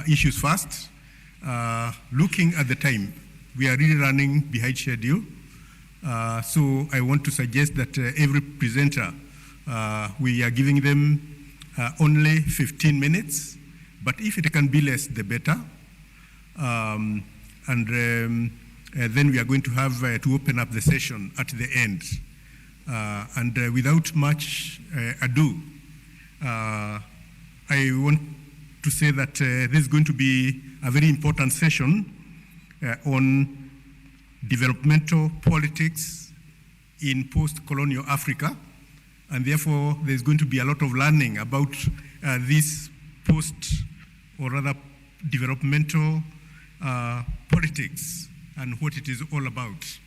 issues first. Looking at the time, we are really running behind schedule. So I want to suggest that every presenter, we are giving them only 15 minutes, but if it can be less, the better. Then we are going to have to open up the session at the end. Without much ado, I want to say that this is going to be a very important session on developmental politics in post-colonial Africa, and therefore there's going to be a lot of learning about this or rather developmental politics and what it is all about.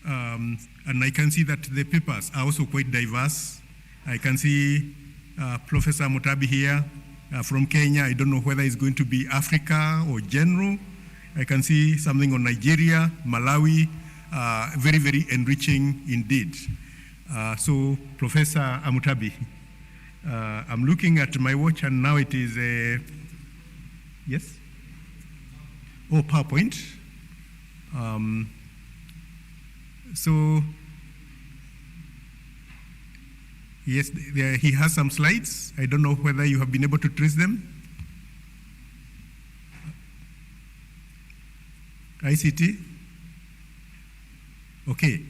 And I can see that the papers are also quite diverse. I can see Professor Mutabi here from Kenya. I don't know whether it's going to be Africa or general. I can see something on Nigeria, Malawi, very, very enriching indeed. So Professor Mutabi, I'm looking at my watch and now it is, yes? Oh, PowerPoint. So, yes, he has some slides. I don't know whether you have been able to trace them. ICT? Okay.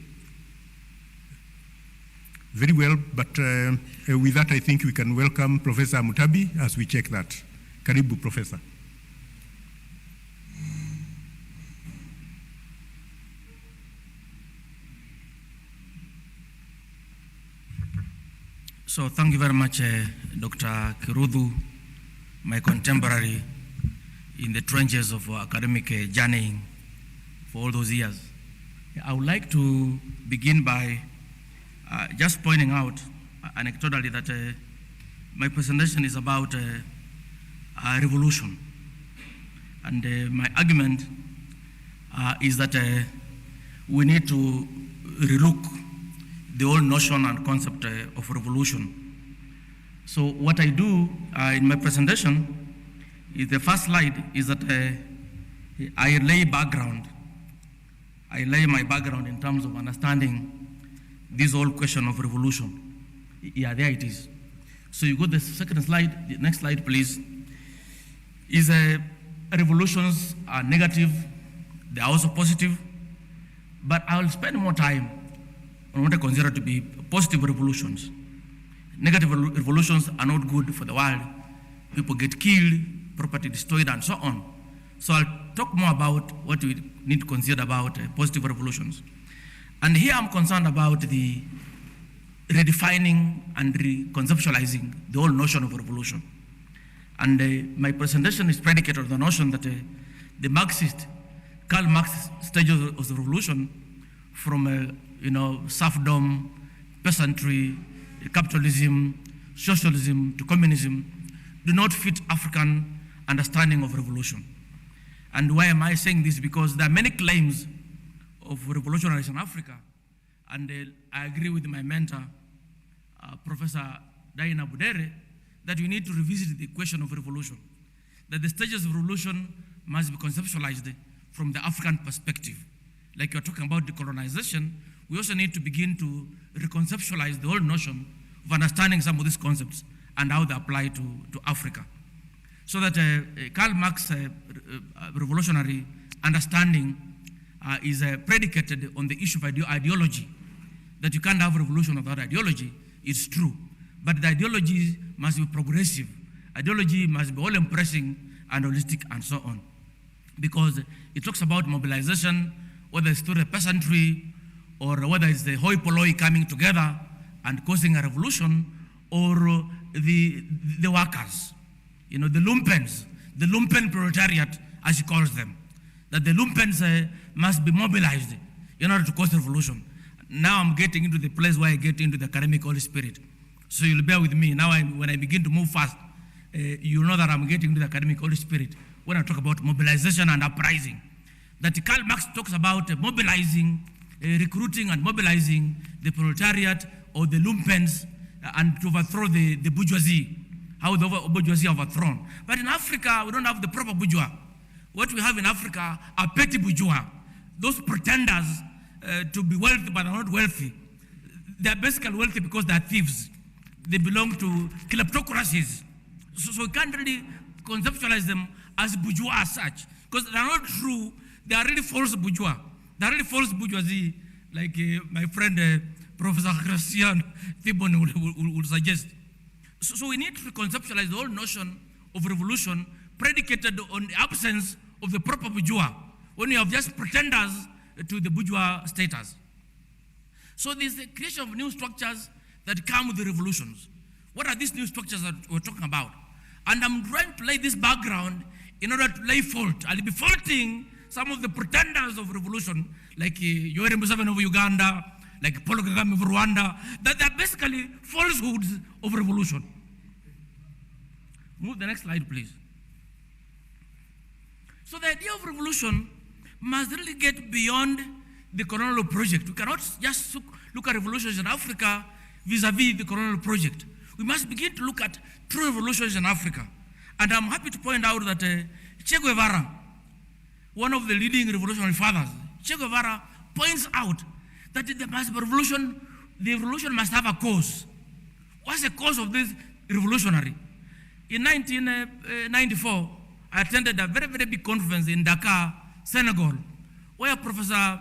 Very well, but with that I think we can welcome Professor Mutabi as we check that. Karibu, Professor. So thank you very much, Dr. Kiruthu, my contemporary in the trenches of academic journeying for all those years. I would like to begin by just pointing out anecdotally that my presentation is about a revolution. And my argument is that we need to relook the whole notion and concept of revolution. So what I do in my presentation is the first slide is that I lay background. I lay my background in terms of understanding this whole question of revolution. Yeah, there it is. So you go to the second slide, the next slide please, is revolutions are negative, they are also positive, but I will spend more time on what I consider to be positive revolutions. Negative revolutions are not good for the world. People get killed, property destroyed, and so on. So I'll talk more about what we need to consider about positive revolutions. And here I'm concerned about the redefining and reconceptualizing the whole notion of revolution. And my presentation is predicated on the notion that the Marxist, Karl Marx stages of the revolution from serfdom, peasantry, capitalism, socialism to communism do not fit African understanding of revolution. And why am I saying this? Because there are many claims of revolutionaries in Africa, and I agree with my mentor, Professor Toyin that we need to revisit the question of revolution, that the stages of revolution must be conceptualized from the African perspective. Like you're talking about decolonization, we also need to begin to reconceptualize the whole notion of understanding some of these concepts and how they apply to Africa. So that Karl Marx revolutionary understanding is predicated on the issue of ideology, that you can't have revolution without ideology. It's true, but the ideology must be progressive. Ideology must be all-embracing and holistic and so on. Because it talks about mobilization, whether it's through the peasantry, or whether it's the hoi polloi coming together and causing a revolution, or the workers, the lumpens, the lumpen proletariat, as he calls them, that the lumpens must be mobilized in order to cause a revolution. Now I'm getting into the place where I get into the academic Holy Spirit. So you'll bear with me. Now when I begin to move fast, you'll know that I'm getting into the academic Holy Spirit when I talk about mobilization and uprising. That Karl Marx talks about mobilizing, recruiting and mobilizing the proletariat or the lumpens and to overthrow the bourgeoisie. how the bourgeoisie overthrown. But in Africa, we don't have the proper bourgeois. What we have in Africa are petty bourgeois, those pretenders to be wealthy but are not wealthy. They're basically wealthy because they're thieves. They belong to kleptocracies. So we can't really conceptualize them as bourgeois as such, because they're not true. They are really false bourgeois. They're really false bourgeoisie, like my friend Professor Christian Thibon would suggest. So we need to conceptualize the whole notion of revolution predicated on the absence of the proper bourgeois, when you have just pretenders to the bourgeois status. So there's the creation of new structures that come with the revolutions. What are these new structures that we're talking about? And I'm trying to lay this background in order to lay fault. I'll be faulting some of the pretenders of revolution, like Yoweri Museveni of Uganda, like Paul Kagame of Rwanda, that they're basically falsehoods of revolution. Move the next slide, please. So the idea of revolution must really get beyond the colonial project. We cannot just look at revolutions in Africa vis-a-vis the colonial project. We must begin to look at true revolutions in Africa. And I'm happy to point out that Che Guevara, one of the leading revolutionary fathers, Che Guevara points out that there must be revolution, the revolution must have a cause. What's the cause of this revolutionary? In 1994, I attended a very, very big conference in Dakar, Senegal, where Professor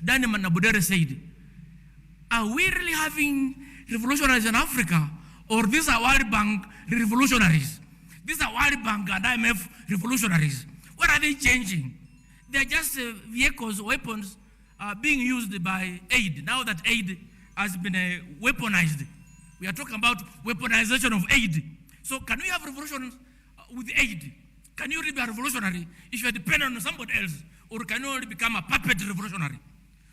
Daniel Nabudere said, are we really having revolutionaries in Africa, or these are World Bank revolutionaries? These are World Bank and IMF revolutionaries. What are they changing? They're just vehicles, weapons being used by aid. Now that aid has been weaponized, we are talking about weaponization of aid. So can we have revolutions with aid? Can you really be a revolutionary if you are dependent on somebody else? Or can you only become a puppet revolutionary?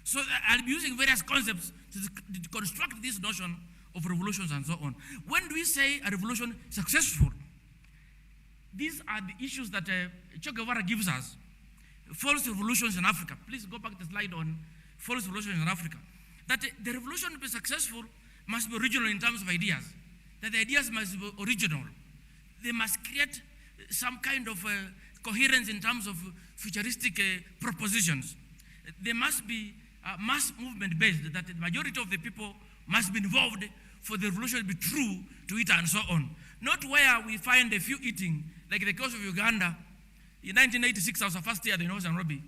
So I'll be using various concepts to construct this notion of revolutions and so on. When do we say a revolution is successful? These are the issues that Che Guevara gives us. False revolutions in Africa. Please go back to the slide on false revolutions in Africa. That the revolution to be successful must be original in terms of ideas. That the ideas must be original. They must create some kind of coherence in terms of futuristic propositions. They must be mass movement based, that the majority of the people must be involved for the revolution to be true to it and so on. Not where we find a few eating, like the case of Uganda. In 1986, I was a first year at the University of Nairobi,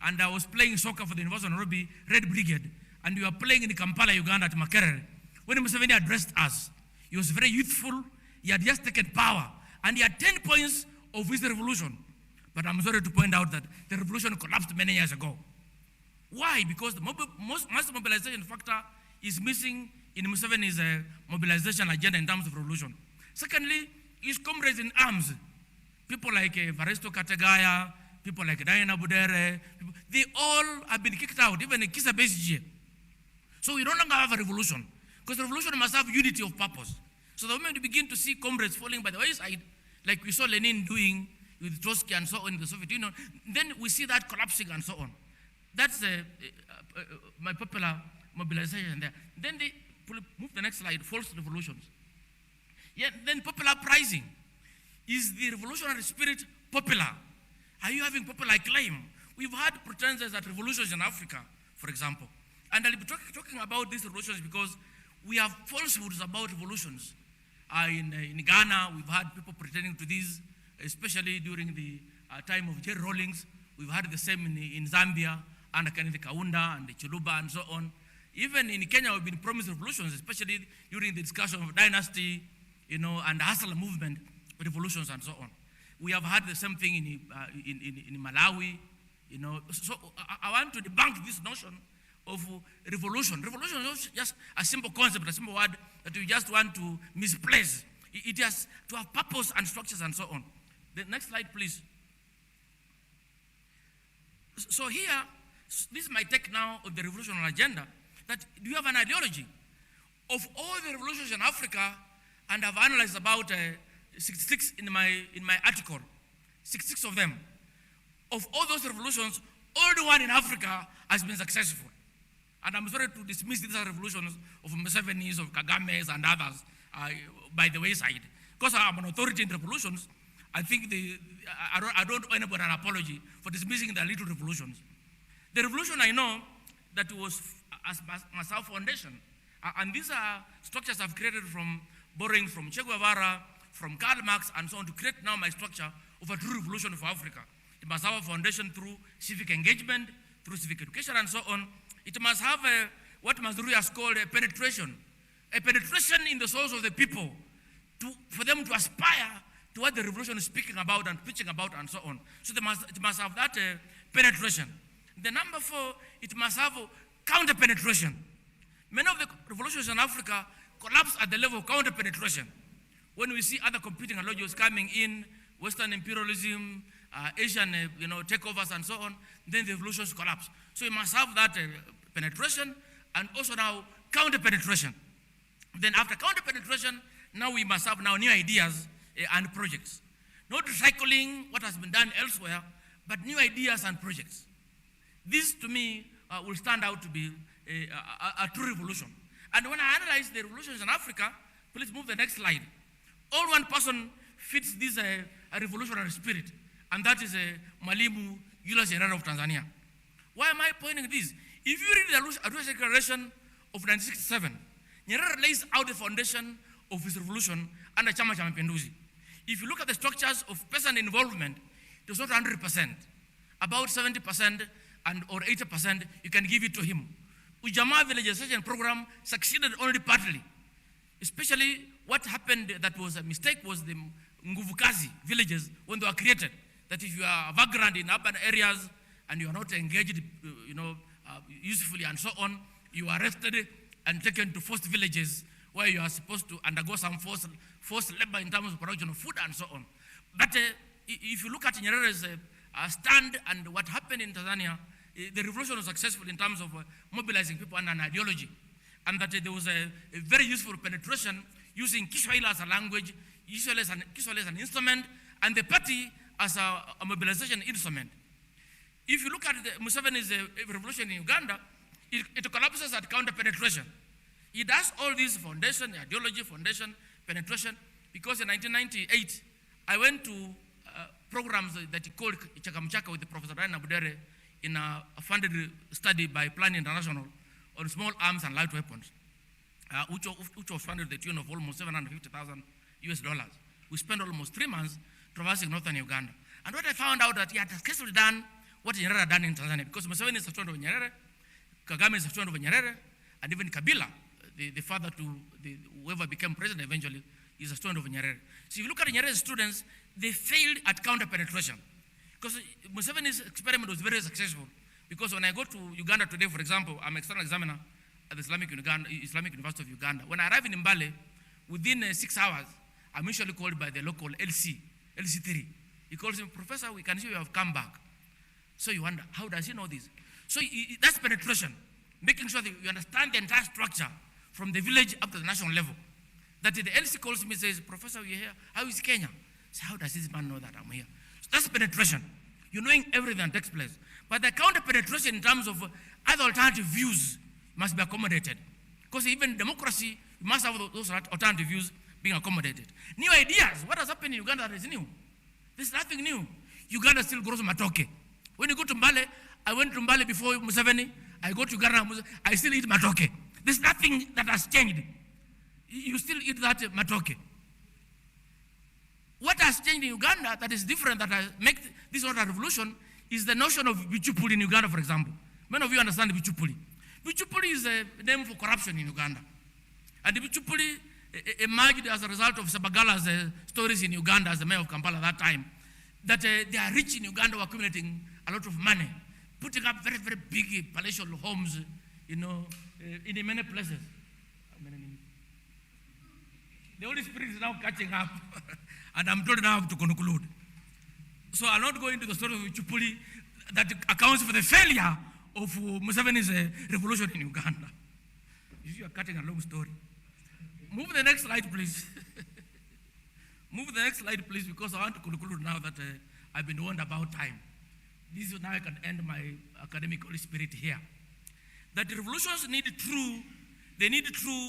and I was playing soccer for the University of Nairobi Red Brigade, and we were playing in Kampala, Uganda at Makerere. When Museveni addressed us, he was very youthful, he had just taken power, and he had 10 points of his revolution. But I'm sorry to point out that the revolution collapsed many years ago. Why? Because the mass mobilization factor is missing in Museveni's mobilization agenda in terms of revolution. Secondly, his comrades in arms, people like Varisto Kategaya, people like Diana Budere, they all have been kicked out, even Kizza Besigye. So we no longer have a revolution, because the revolution must have unity of purpose. So the moment we begin to see comrades falling by the wayside, like we saw Lenin doing with Trotsky and so on in the Soviet Union, then we see that collapsing and so on. That's my popular mobilization there. Then they move the next slide, false revolutions. Yeah, then popular uprising. Is the revolutionary spirit popular? Are you having popular acclaim? We've had pretenses at revolutions in Africa, for example. And I'll be talking about these revolutions because we have falsehoods about revolutions. In Ghana, we've had people pretending to these, especially during the time of Jerry Rawlings. We've had the same in Zambia, under Kenneth Kaunda and the Chiluba and so on. Even in Kenya, we've been promised revolutions, especially during the discussion of dynasty, and the hustler movement, revolutions and so on. We have had the same thing in Malawi, So I want to debunk this notion of revolution. Revolution is just a simple concept, a simple word that we just want to misplace. It has to have purpose and structures and so on. The next slide, please. So here, this is my take now of the revolutionary agenda, that do you have an ideology of all the revolutions in Africa, and I've analyzed about 66 in my article, 66 of them. Of all those revolutions, only one in Africa has been successful. And I'm sorry to dismiss these revolutions of Museveni's, of Kagame's, and others by the wayside. because I'm an authority in revolutions, I think I don't owe anybody an apology for dismissing the little revolutions. The revolution I know that was as Masao Foundation, and these are structures I've created from borrowing from Che Guevara, from Karl Marx, and so on, to create now my structure of a true revolution for Africa. It must have a foundation through civic engagement, through civic education, and so on. It must have what Mazrui has called a penetration in the souls of the people, for them to aspire to what the revolution is speaking about and preaching about, and so on. So it must have that penetration. The number 4, it must have counter-penetration. Many of the revolutions in Africa collapse at the level of counter-penetration. When we see other competing ideologies coming in, Western imperialism, Asian takeovers, and so on, then the revolutions collapse. So you must have that penetration, and also now counter-penetration. Then after counter-penetration, now we must have now new ideas and projects. Not recycling what has been done elsewhere, but new ideas and projects. This, to me, will stand out to be a true revolution. And when I analyze the revolutions in Africa, please move the next slide. All one person fits this a revolutionary spirit, and that is Mwalimu Julius Nyerere of Tanzania. Why am I pointing this? If you read the Arusha Declaration of 1967, Nyerere lays out the foundation of his revolution under Chama cha Mapinduzi. If you look at the structures of peasant involvement, it was not 100%. About 70% or 80%, you can give it to him. Ujamaa villagization program succeeded only partly. Especially what happened that was a mistake was the Nguvukazi villages when they were created. That if you are a vagrant in urban areas and you are not engaged, usefully and so on, you are arrested and taken to forced villages where you are supposed to undergo some forced labor in terms of production of food and so on. But if you look at Nyerere's stand and what happened in Tanzania, the revolution was successful in terms of mobilizing people under an ideology, and that there was a very useful penetration using Kiswahili as a language, Kiswahili as an instrument, and the party as a mobilization instrument. If you look at Museveni's revolution in Uganda, it collapses at counter-penetration. It does all these foundation, ideology, foundation, penetration, because in 1998, I went to programs that he called Chakamchaka with the Professor Ryan Abudere in a funded study by Plan International on small arms and light weapons, which was funded to the tune of almost $750,000 US. We spent almost 3 months traversing northern Uganda. And what I found out that he had successfully done what Nyerere had done in Tanzania, because Museveni is a student of Nyerere, Kagame is a student of Nyerere, and even Kabila, the father to whoever became president eventually, is a student of Nyerere. So if you look at Nyerere's students, they failed at counter-penetration. Because Museveni's experiment was very successful. Because when I go to Uganda today, for example, I'm external examiner at the Islamic University of Uganda. When I arrive in Mbale, within 6 hours, I'm usually called by the local LC3. He calls me, Professor, we can see you have come back. So you wonder, how does he know this? So that's penetration, making sure that you understand the entire structure from the village up to the national level. That the LC calls me and says, Professor, you're here. How is Kenya? So how does this man know that I'm here? So that's penetration. You're knowing everything that takes place. But the counter-penetration in terms of other alternative views must be accommodated. Because even democracy, you must have those alternative views being accommodated. New ideas. What has happened in Uganda that is new? There's nothing new. Uganda still grows matoke. When you go to Mbale, I went to Mbale before Museveni. I go to Uganda, I still eat matoke. There's nothing that has changed. You still eat that matoke. What has changed in Uganda that is different, that has made this not a revolution, is the notion of Bichupuli in Uganda, for example. Many of you understand Bichupuli. Bichupuli is a name for corruption in Uganda. And the Bichupuli emerged as a result of Sabagala's stories in Uganda as the mayor of Kampala at that time, that they are rich in Uganda, were accumulating a lot of money, putting up very, very big palatial homes, in many places. The Holy Spirit is now catching up, and I'm told now to conclude. So I'll not go into the story of Chupuli that accounts for the failure of Museveni's revolution in Uganda. You are cutting a long story. Move the next slide, please. Move the next slide, please, because I want to conclude now that I've been warned about time. This is now I can end my academic Holy Spirit here. That the revolutions need true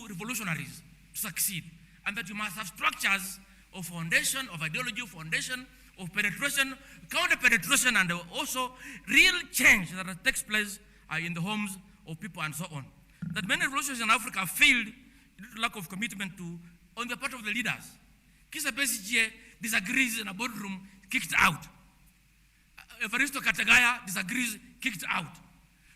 revolutionaries to succeed. And that you must have structures of foundation, of ideology, foundation, of penetration, counter-penetration, and also real change that takes place in the homes of people and so on. That many revolutions in Africa failed due to lack of commitment on the part of the leaders. Kisa Besigye disagrees in a boardroom, kicked out. Evaristo Katagaya disagrees, kicked out.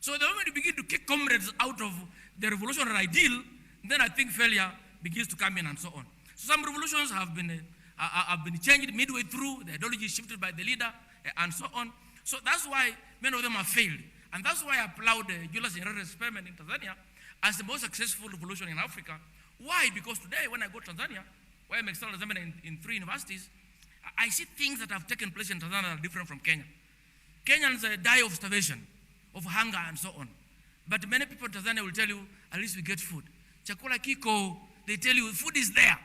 So the moment you begin to kick comrades out of the revolutionary ideal, then I think failure begins to come in and so on. So some revolutions have been changed midway through, the ideology is shifted by the leader and so on. So that's why many of them have failed. And that's why I applaud Julius Nyerere experiment in Tanzania as the most successful revolution in Africa. Why? Because today when I go to Tanzania, where I'm external examiner in 3 universities, I see things that have taken place in Tanzania that are different from Kenya. Kenyans die of starvation, of hunger and so on. But many people in Tanzania will tell you, at least we get food. Chakula kiko, they tell you food is there.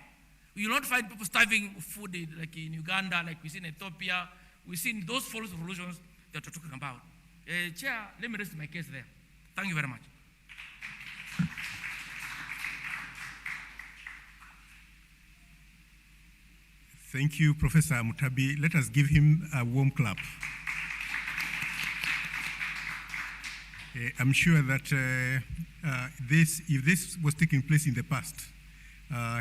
You will not find people starving of food like in Uganda, like we see in Ethiopia. We've seen those false revolutions that we're talking about. Chair, let me rest my case there. Thank you very much. Thank you, Professor Mutabi. Let us give him a warm clap. I'm sure that if this was taking place in the past,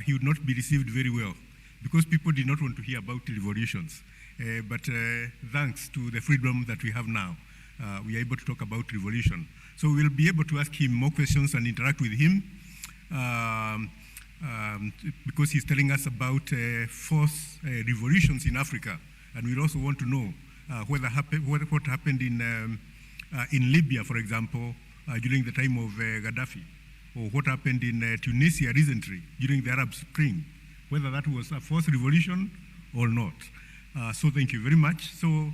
he would not be received very well because people did not want to hear about revolutions. But thanks to the freedom that we have now, we are able to talk about revolution. So we'll be able to ask him more questions and interact with him because he's telling us about forced revolutions in Africa. And we also want to know what happened in Libya, for example, during the time of Gaddafi, or what happened in Tunisia recently during the Arab Spring, whether that was a forced revolution or not. So thank you very much. So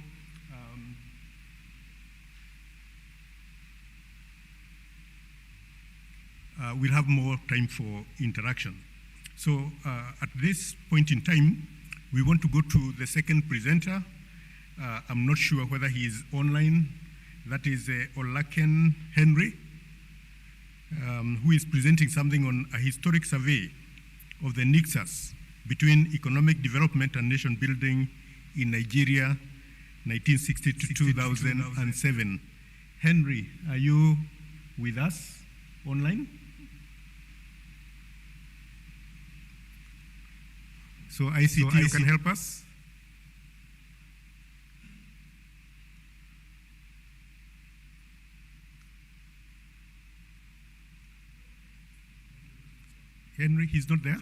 we'll have more time for interaction. So at this point in time, we want to go to the second presenter. I'm not sure whether he is online. That is Olaken Henry, who is presenting something on a historic survey of the nexus between economic development and nation building in Nigeria, 1960 to 2007. Henry, are you with us online? So ICT, you can help us? Henry, he's not there?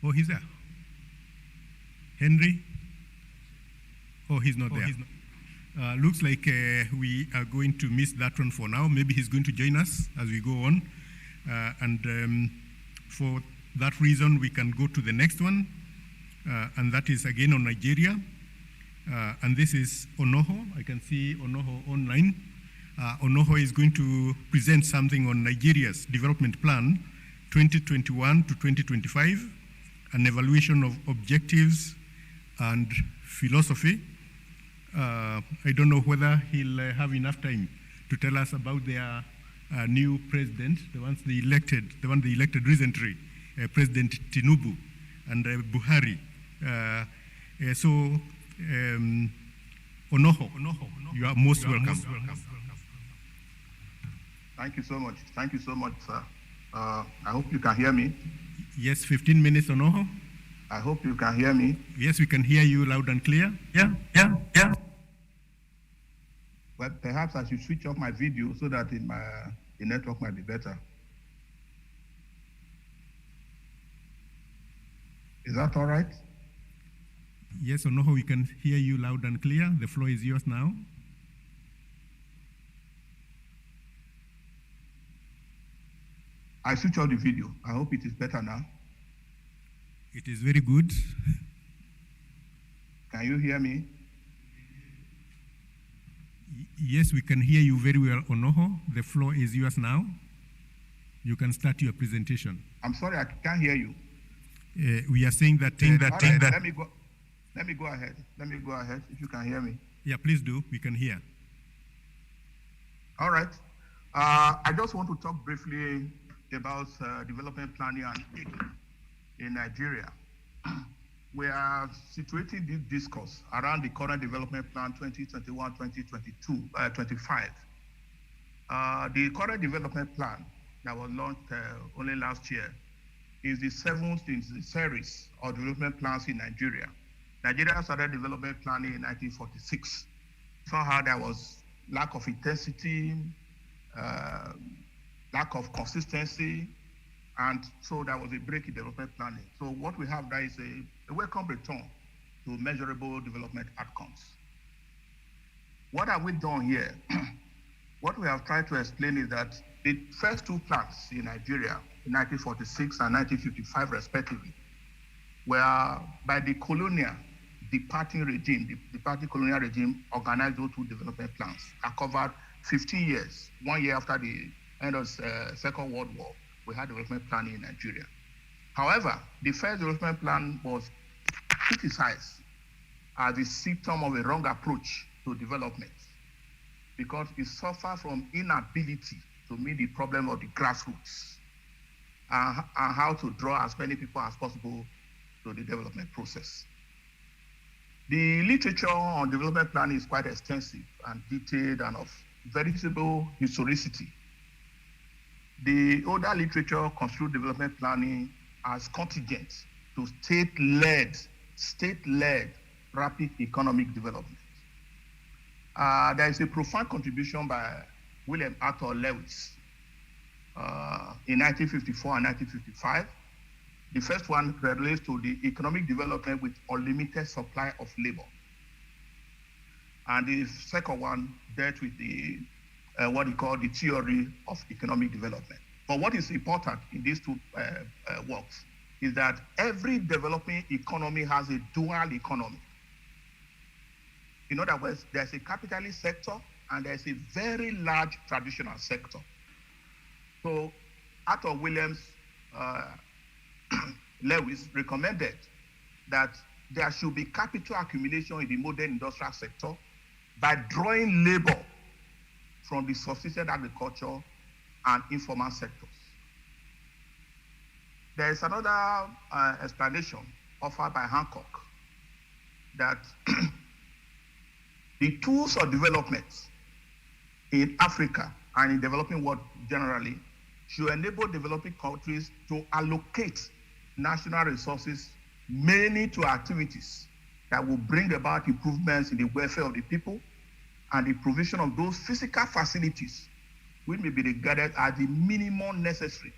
Oh, he's there. Henry? Oh, he's not there. He's not. Looks like we are going to miss that one for now. Maybe he's going to join us as we go on. For that reason, we can go to the next one. And that is again on Nigeria. And this is Onoho. I can see Onoho online. Onoho is going to present something on Nigeria's development plan 2021 to 2025, an evaluation of objectives and philosophy. I don't know whether he'll have enough time to tell us about their new president, the one they elected recently, President Tinubu and Buhari. Onoho, you are most welcome. Thank you so much. Thank you so much, sir. I hope you can hear me. Yes, 15 minutes, Onoho. I hope you can hear me. Yes, we can hear you loud and clear. Yeah. But perhaps I should switch off my video so that the network might be better. Is that all right? Yes, Onoho, we can hear you loud and clear. The floor is yours now. I switch off the video. I hope it is better now. It is very good. Can you hear me? Yes, we can hear you very well, Onoho. The floor is yours now. You can start your presentation. I'm sorry, I can't hear you. We are saying that. Let me go ahead. Let me go ahead if you can hear me. Yeah, please do. We can hear. All right. I just want to talk briefly about development planning and in Nigeria. we are situating this discourse around the current development plan 2021-2022-25. The current development plan that was launched only last year is the seventh in the series of development plans in Nigeria. Nigeria started development planning in 1946. Somehow there was lack of intensity, lack of consistency, and so there was a break in development planning. So what we have now is a welcome return to measurable development outcomes. What have we done here? What we have tried to explain is that the first two plans in Nigeria, in 1946 and 1955 respectively, were by the colonial departing regime, the departing colonial regime organized those two development plans that covered 15 years, 1 year after the end of the Second World War. We had development planning in Nigeria. However, the first development plan was criticized as a symptom of a wrong approach to development because it suffered from inability to meet the problem of the grassroots and how to draw as many people as possible to the development process. The literature on development planning is quite extensive and detailed and of veritable historicity. The older literature construed development planning as contingent to state-led rapid economic development. There is a profound contribution by William Arthur Lewis in 1954 and 1955. The first one relates to the economic development with unlimited supply of labor. And the second one dealt with the what we call the theory of economic development. But what is important in these two works is that every developing economy has a dual economy. In other words, there's a capitalist sector and there's a very large traditional sector. So Arthur Williams Lewis recommended that there should be capital accumulation in the modern industrial sector by drawing labor from the subsistence agriculture and informal sectors. There is another explanation offered by Hancock that the tools of development in Africa and in developing world generally should enable developing countries to allocate national resources mainly to activities that will bring about improvements in the welfare of the people and the provision of those physical facilities which may be regarded as the minimum necessary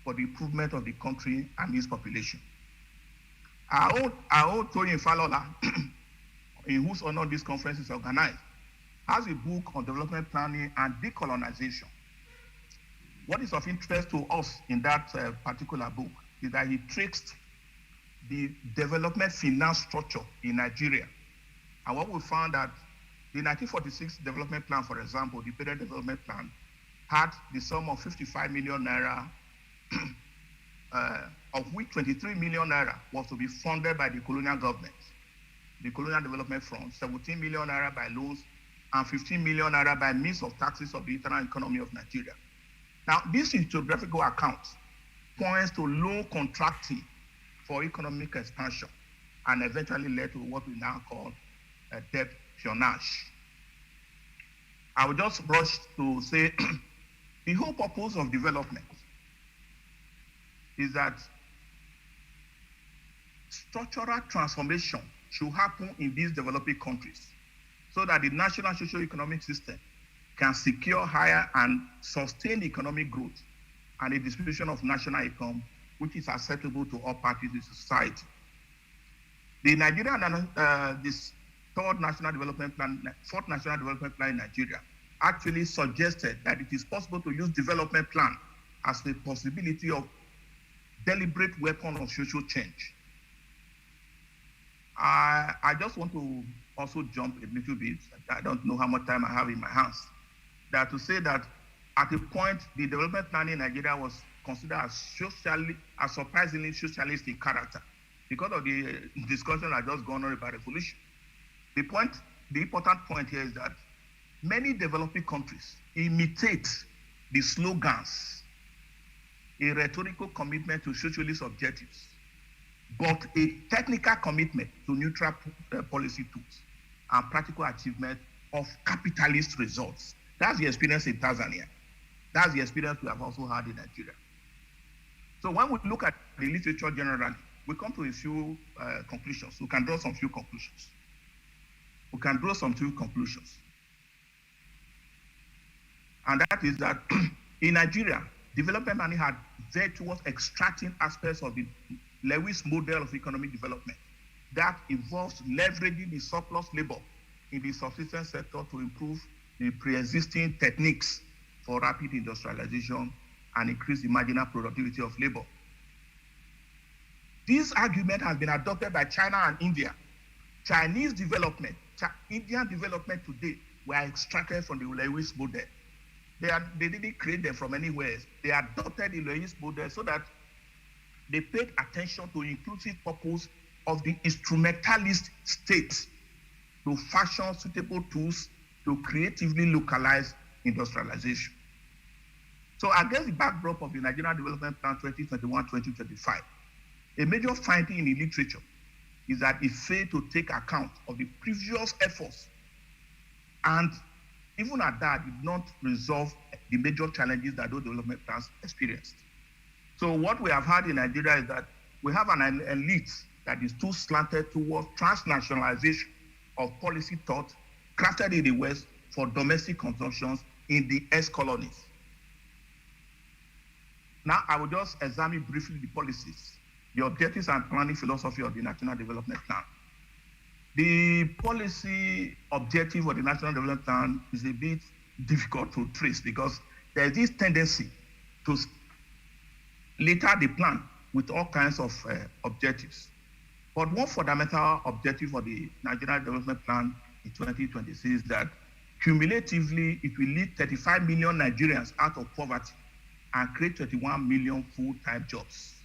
for the improvement of the country and its population. Our own Toyin Falola, in whose honor this conference is organized, has a book on development planning and decolonization. What is of interest to us in that particular book is that he traced the development finance structure in Nigeria. And what we found that the 1946 development plan, for example, the period development plan, had the sum of 55 million naira, of which 23 million naira was to be funded by the colonial government, the Colonial Development Fund, 17 million naira by loans, and 15 million naira by means of taxes of the internal economy of Nigeria. Now, this historiographical account points to loan contracting for economic expansion and eventually led to what we now call debt pionage. I will just rush to say the whole purpose of development is that structural transformation should happen in these developing countries so that the national socio-economic system can secure higher and sustained economic growth and a distribution of national income which is acceptable to all parties in society. The Nigerian, this fourth national development plan in Nigeria actually suggested that it is possible to use development plan as a possibility of deliberate weapon of social change. I just want to also jump a little bit. I don't know how much time I have in my hands. That to say that at a point, the development plan in Nigeria was considered as surprisingly socialist in character because of the discussion I just gone on about revolution. The important point here is that many developing countries imitate the slogans, a rhetorical commitment to socialist objectives but a technical commitment to neutral policy tools and practical achievement of capitalist results. That's the experience in Tanzania. That's the experience we have also had in Nigeria. So when we look at the literature generally, we come to a few conclusions. We can draw some few conclusions. And that is that in Nigeria, development money had veered towards extracting aspects of the Lewis model of economic development that involves leveraging the surplus labor in the subsistence sector to improve the pre-existing techniques for rapid industrialization and increase the marginal productivity of labor. This argument has been adopted by China and India. Chinese development, Indian development today were extracted from the Lewis model. They didn't create them from anywhere. They adopted the Lewis model so that they paid attention to inclusive purpose of the instrumentalist state to fashion suitable tools to creatively localize industrialization. So against the backdrop of the Nigerian Development Plan 2021-2025, a major finding in the literature is that it failed to take account of the previous efforts, and even at that, did not resolve the major challenges that those development plans experienced. So what we have had in Nigeria is that we have an elite that is too slanted towards transnationalization of policy thought crafted in the West for domestic consumptions in the ex-colonies. Now, I will just examine briefly the policies, the objectives and planning philosophy of the National Development Plan. The policy objective of the National Development Plan is a bit difficult to trace because there is this tendency to litter the plan with all kinds of objectives. But one fundamental objective for the Nigerian Development Plan in 2026 is that cumulatively it will lead 35 million Nigerians out of poverty and create 21 million full-time jobs.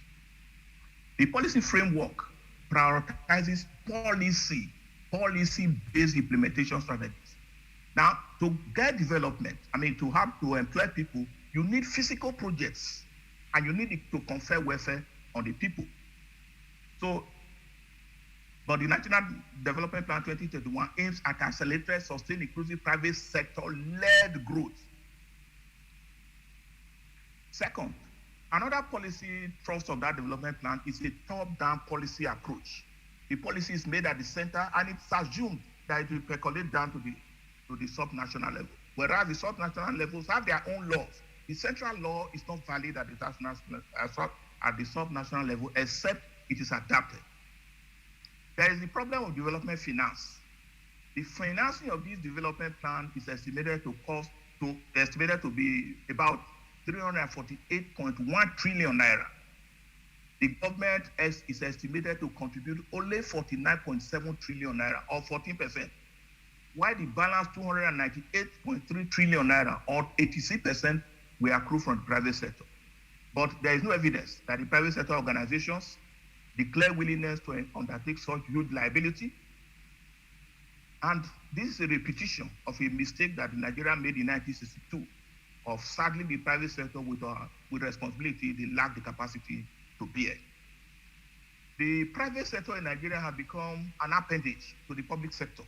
The policy framework prioritizes policy-based implementation strategies. Now, to get development, to employ people, you need physical projects and you need to confer welfare on the people. So, but the National Development Plan 2021 aims at accelerated, sustained, inclusive private sector-led growth. Second, another policy thrust of that development plan is a top-down policy approach. The policy is made at the center and it's assumed that it will percolate down to the subnational level. Whereas the subnational levels have their own laws. The central law is not valid at the subnational level except it is adapted. There is the problem of development finance. The financing of this development plan is estimated to be about 348.1 trillion naira. The government is estimated to contribute only 49.7 trillion naira, or 14%, while the balance 298.3 trillion naira, or 86%, will accrue from the private sector. But there is no evidence that the private sector organizations declare willingness to undertake such huge liability. And this is a repetition of a mistake that Nigeria made in 1962 of saddling the private sector with responsibility they lack the capacity to bear. The private sector in Nigeria has become an appendage to the public sector.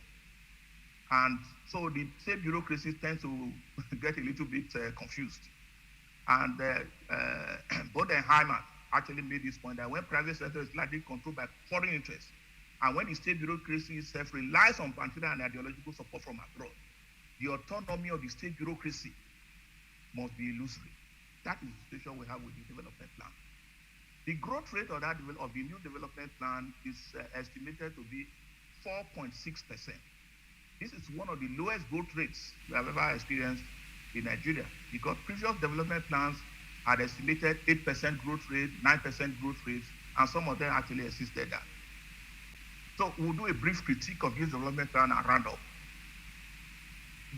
And so the state bureaucracies tend to get a little bit confused. And Bodenheimer actually made this point that when private sector is largely controlled by foreign interests, and when the state bureaucracy itself relies on material and ideological support from abroad, the autonomy of the state bureaucracy must be illusory. That is the situation we have with the development plan. The growth rate of the new development plan is estimated to be 4.6%. This is one of the lowest growth rates we have ever experienced in Nigeria, because previous development plans had estimated 8% growth rate, 9% growth rates, and some of them actually exceeded that. So we'll do a brief critique of this development plan and round up.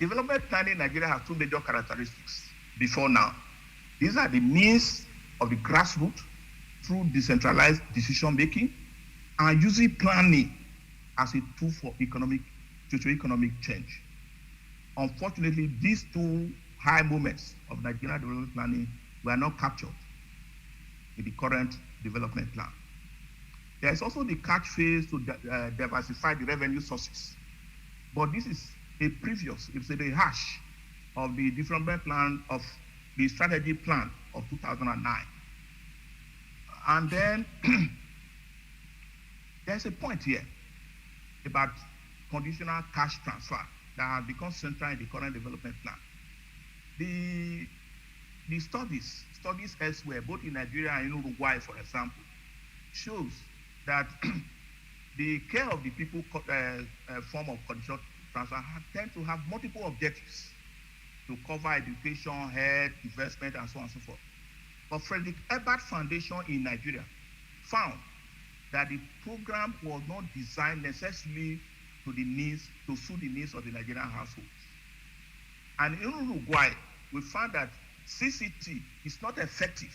Development plan in Nigeria has two major characteristics before now. These are the means of the grassroots through decentralized decision-making and using planning as a tool for socio-economic change. Unfortunately, these two high moments of Nigerian development planning were not captured in the current development plan. There's also the catch phase to diversify the revenue sources. But this is it's a rehash of the development plan of the strategy plan of 2009. And then there's a point here about conditional cash transfer that has become central in the current development plan. The studies elsewhere, both in Nigeria and in Uruguay, for example, shows that the care of the people form of conditional transfer tend to have multiple objectives to cover education, health, investment, and so on and so forth. But Frederick Ebert Foundation in Nigeria found that the program was not designed necessarily to suit the needs of the Nigerian households. And in Uruguay, we found that CCT is not effective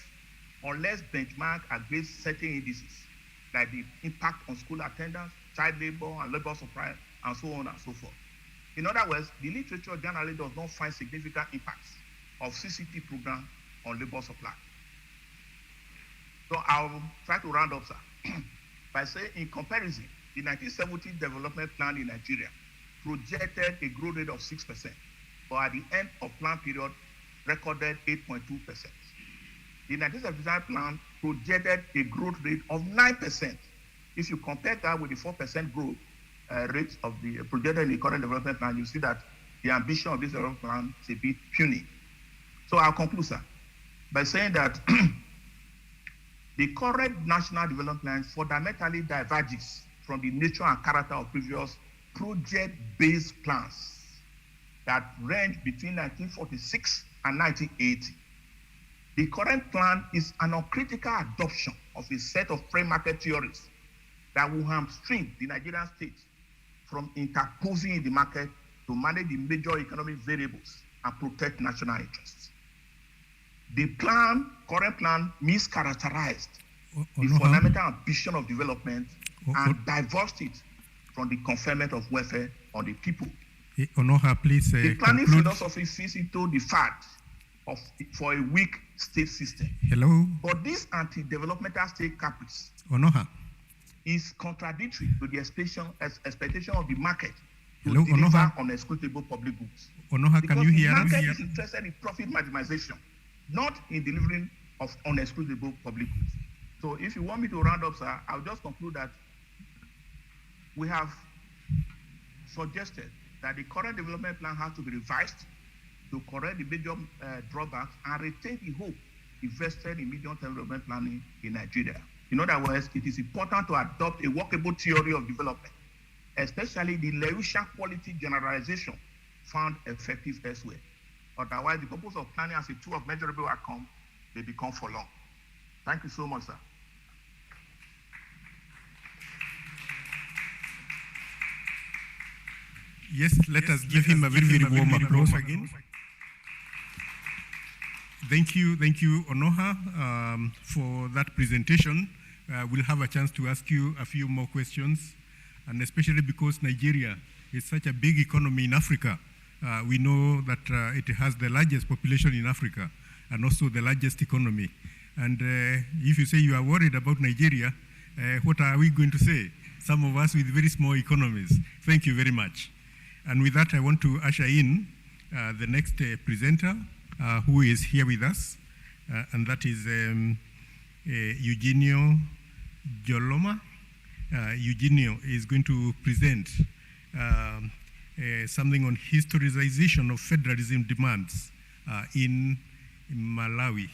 unless benchmark against certain indices, like the impact on school attendance, child labor, and labor supply, and so on and so forth. In other words, the literature generally does not find significant impacts of CCT program on labor supply. So I'll try to round up, sir, by saying in comparison, the 1970 development plan in Nigeria projected a growth rate of 6%, but at the end of plan period, recorded 8.2%. The 1975 plan projected a growth rate of 9%. If you compare that with the 4% growth rate of the projected in the current development plan, you see that the ambition of this development plan is a bit puny. So I'll conclude, sir, by saying that the current national development plan fundamentally diverges from the nature and character of previous project-based plans that range between 1946 and 1980. The current plan is an uncritical adoption of a set of free market theories that will hamstring the Nigerian state from interposing in the market to manage the major economic variables and protect national interests. The current plan mischaracterized the fundamental ambition of development and diverged it from the conferment of welfare on the people. Onoha, please the planning conclude. philosophy sees into the fact for a weak state system. Hello? But this anti-developmental state caprice Onoha. is contradictory to the expectation of the market to Hello, deliver Onoha. unescrutable public goods. Onoha, Because can you hear the us? market is interested in profit maximization, not in delivering of unescrutable public goods. So if you want me to round up, sir, I'll just conclude that we have suggested that the current development plan has to be revised to correct the major drawbacks and retain the hope invested in medium-term development planning in Nigeria. In other words, it is important to adopt a workable theory of development, especially the Lewisian quality generalization found effective elsewhere. Otherwise, the purpose of planning as a tool of measurable outcome may become forlorn. Thank you so much, sir. Yes, let us give him a very, very warm applause again. Thank you, Onoha, for that presentation. We'll have a chance to ask you a few more questions, and especially because Nigeria is such a big economy in Africa. We know that it has the largest population in Africa and also the largest economy. And if you say you are worried about Nigeria, what are we going to say? Some of us with very small economies. Thank you very much. And with that, I want to usher in the next presenter who is here with us, and that is Eugenio Joloma. Eugenio is going to present something on historicization of federalism demands in Malawi.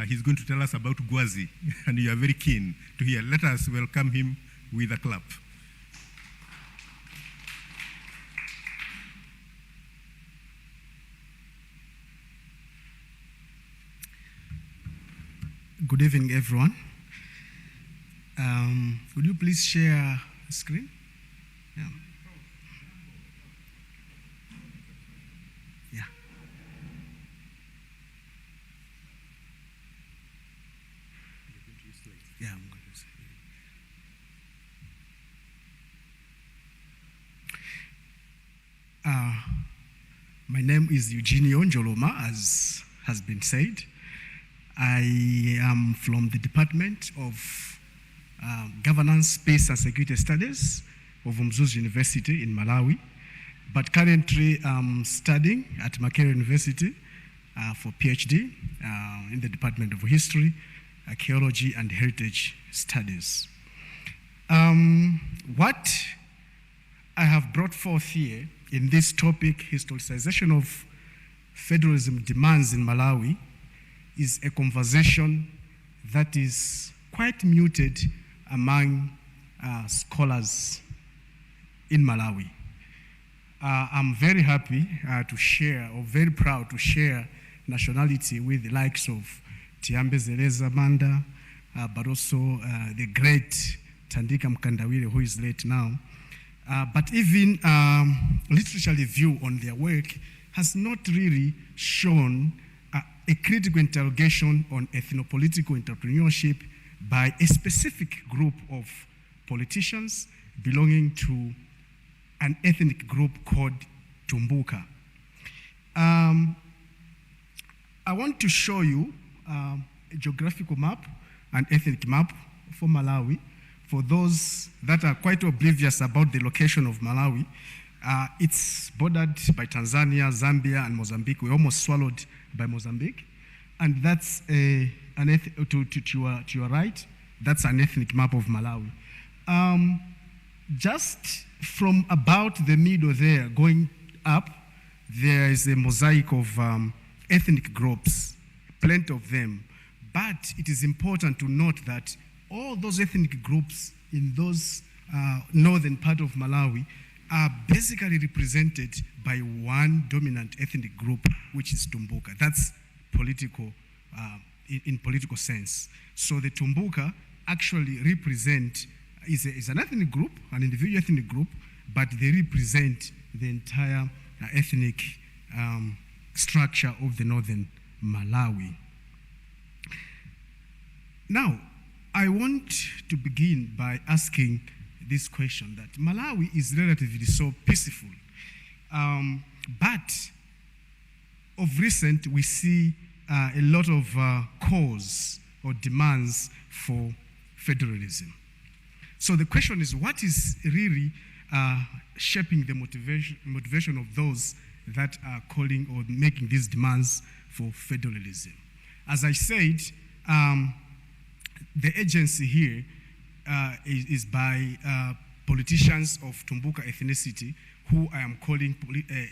He's going to tell us about Gwazi, and you are very keen to hear. Let us welcome him with a clap. Good evening, everyone. Would you please share the screen? Yeah. Yeah. Yeah, I'm going to say. My name is Eugenio Njoloma, as has been said. I am from the Department of Governance, Peace and Security Studies of Mzuzu University in Malawi, but currently studying at Makerere University for PhD in the Department of History, Archaeology and Heritage Studies. What I have brought forth here in this topic, historicization of federalism demands in Malawi, is a conversation that is quite muted among scholars in Malawi. I'm very happy to share, or very proud to share, nationality with the likes of Tiyambe Zeleza Manda, but also the great Tandika Mkandawire, who is late now. But even literature review on their work has not really shown a critical interrogation on ethnopolitical entrepreneurship by a specific group of politicians belonging to an ethnic group called Tumbuka. I want to show you a geographical map, an ethnic map for Malawi. For those that are quite oblivious about the location of Malawi, it's bordered by Tanzania, Zambia, and Mozambique. We're almost swallowed by Mozambique. And that's to your right, that's an ethnic map of Malawi. Just from about the middle there, going up, there is a mosaic of ethnic groups, plenty of them. But it is important to note that all those ethnic groups in those northern part of Malawi are basically represented by one dominant ethnic group, which is Tumbuka. That's political, in political sense. So the Tumbuka actually represent, is an ethnic group, an individual ethnic group, but they represent the entire ethnic structure of the northern Malawi. Now, I want to begin by asking this question, that Malawi is relatively so peaceful, but of recent we see a lot of calls or demands for federalism. So the question is, what is really shaping the motivation of those that are calling or making these demands for federalism? As I said, the agency here is by politicians of Tumbuka ethnicity, who I am calling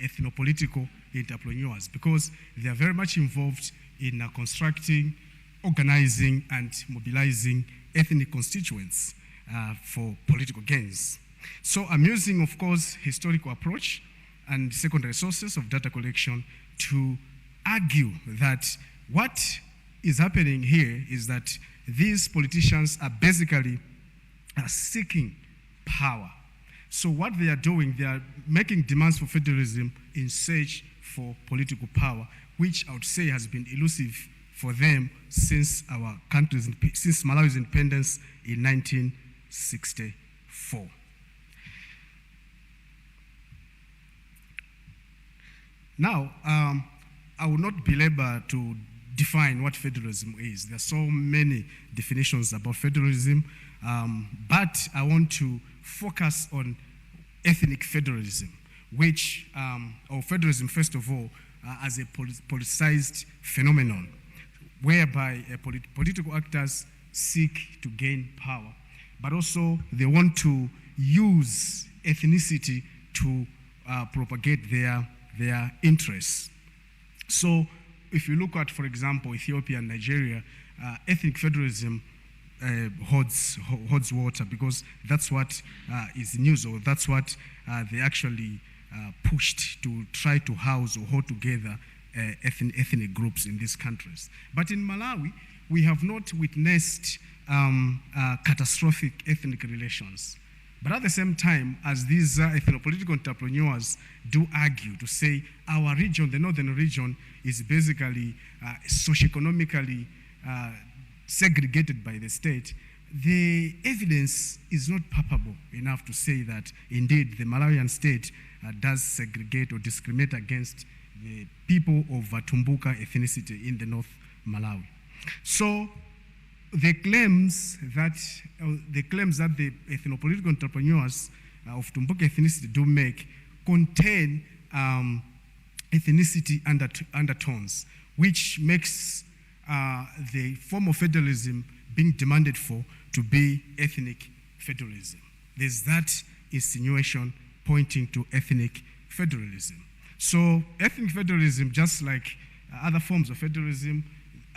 ethnopolitical entrepreneurs, because they are very much involved in constructing, organizing, and mobilizing ethnic constituents for political gains. So I'm using, of course, historical approach and secondary sources of data collection to argue that what is happening here is that these politicians are basically seeking power. So what they are doing, they are making demands for federalism in search for political power, which I would say has been elusive for them since since Malawi's independence in 1964. Now, I will not belabor to define what federalism is. There are so many definitions about federalism, but I want to focus on ethnic federalism, which, or federalism first of all, as a politicized phenomenon, whereby political actors seek to gain power, but also they want to use ethnicity to propagate their interests. So if you look at, for example, Ethiopia and Nigeria, ethnic federalism holds water, because that's what is news, or that's what they actually pushed to try to house or hold together ethnic groups in these countries. But in Malawi, we have not witnessed catastrophic ethnic relations. But at the same time, as these ethnopolitical entrepreneurs do argue to say our region, the northern region, is basically socioeconomically segregated by the state, the evidence is not palpable enough to say that indeed the Malawian state does segregate or discriminate against the people of Tumbuka ethnicity in the North Malawi. So the claims that the ethnopolitical entrepreneurs of Tumbuka ethnicity do make contain ethnicity undertones, which makes the form of federalism being demanded for to be ethnic federalism. There's that insinuation pointing to ethnic federalism. So ethnic federalism, just like other forms of federalism,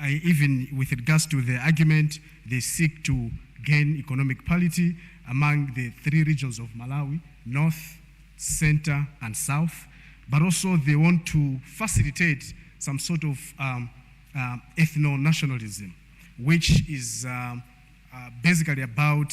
even with regards to the argument, they seek to gain economic parity among the three regions of Malawi, North, Center, and South, but also they want to facilitate some sort of ethno-nationalism, which is basically about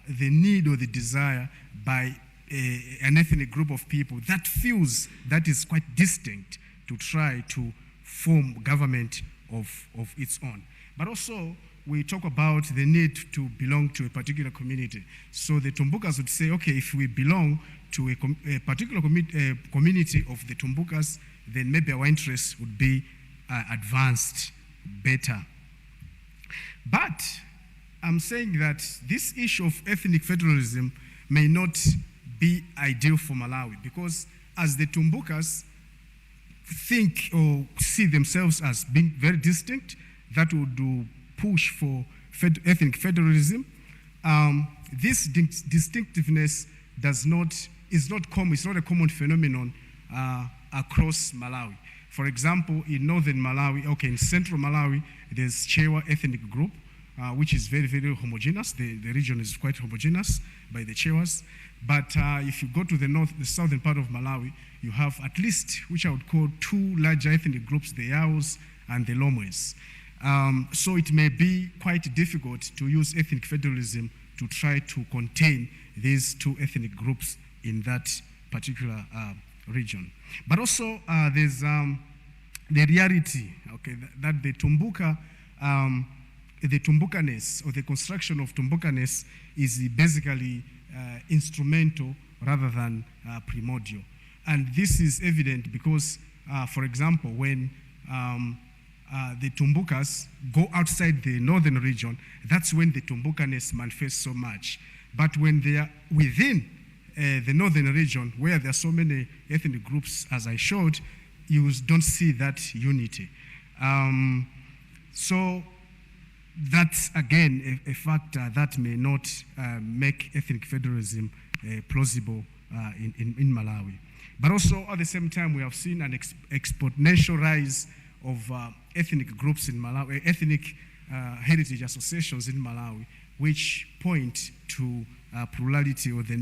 the need or the desire by an ethnic group of people that feels that is quite distinct to try to form government of its own. But also, we talk about the need to belong to a particular community. So the Tumbukas would say, okay, if we belong to a particular community of the Tumbukas, then maybe our interests would be advanced better. But I'm saying that this issue of ethnic federalism may not be ideal for Malawi, because as the Tumbukas think or see themselves as being very distinct, that would push for ethnic federalism. This distinctiveness is not a common phenomenon across Malawi. For example, in northern Malawi, in central Malawi, there's Chewa ethnic group, which is very, very homogeneous. The region is quite homogeneous by the Chewas. But if you go to the southern part of Malawi, you have at least, which I would call, two larger ethnic groups, the Yaos and the Lomwes. So it may be quite difficult to use ethnic federalism to try to contain these two ethnic groups in that particular region. But also there's the reality, that the Tumbukaness or the construction of Tumbukaness is basically instrumental rather than primordial. And this is evident because, for example, when the Tumbukas go outside the northern region, that's when the Tumbukaness manifests so much. But when they are within the northern region, where there are so many ethnic groups, as I showed, you don't see that unity. So that's, again, a factor that may not make ethnic federalism plausible in Malawi. But also, at the same time, we have seen an exponential rise of ethnic groups in Malawi, ethnic heritage associations in Malawi, which point to plurality or the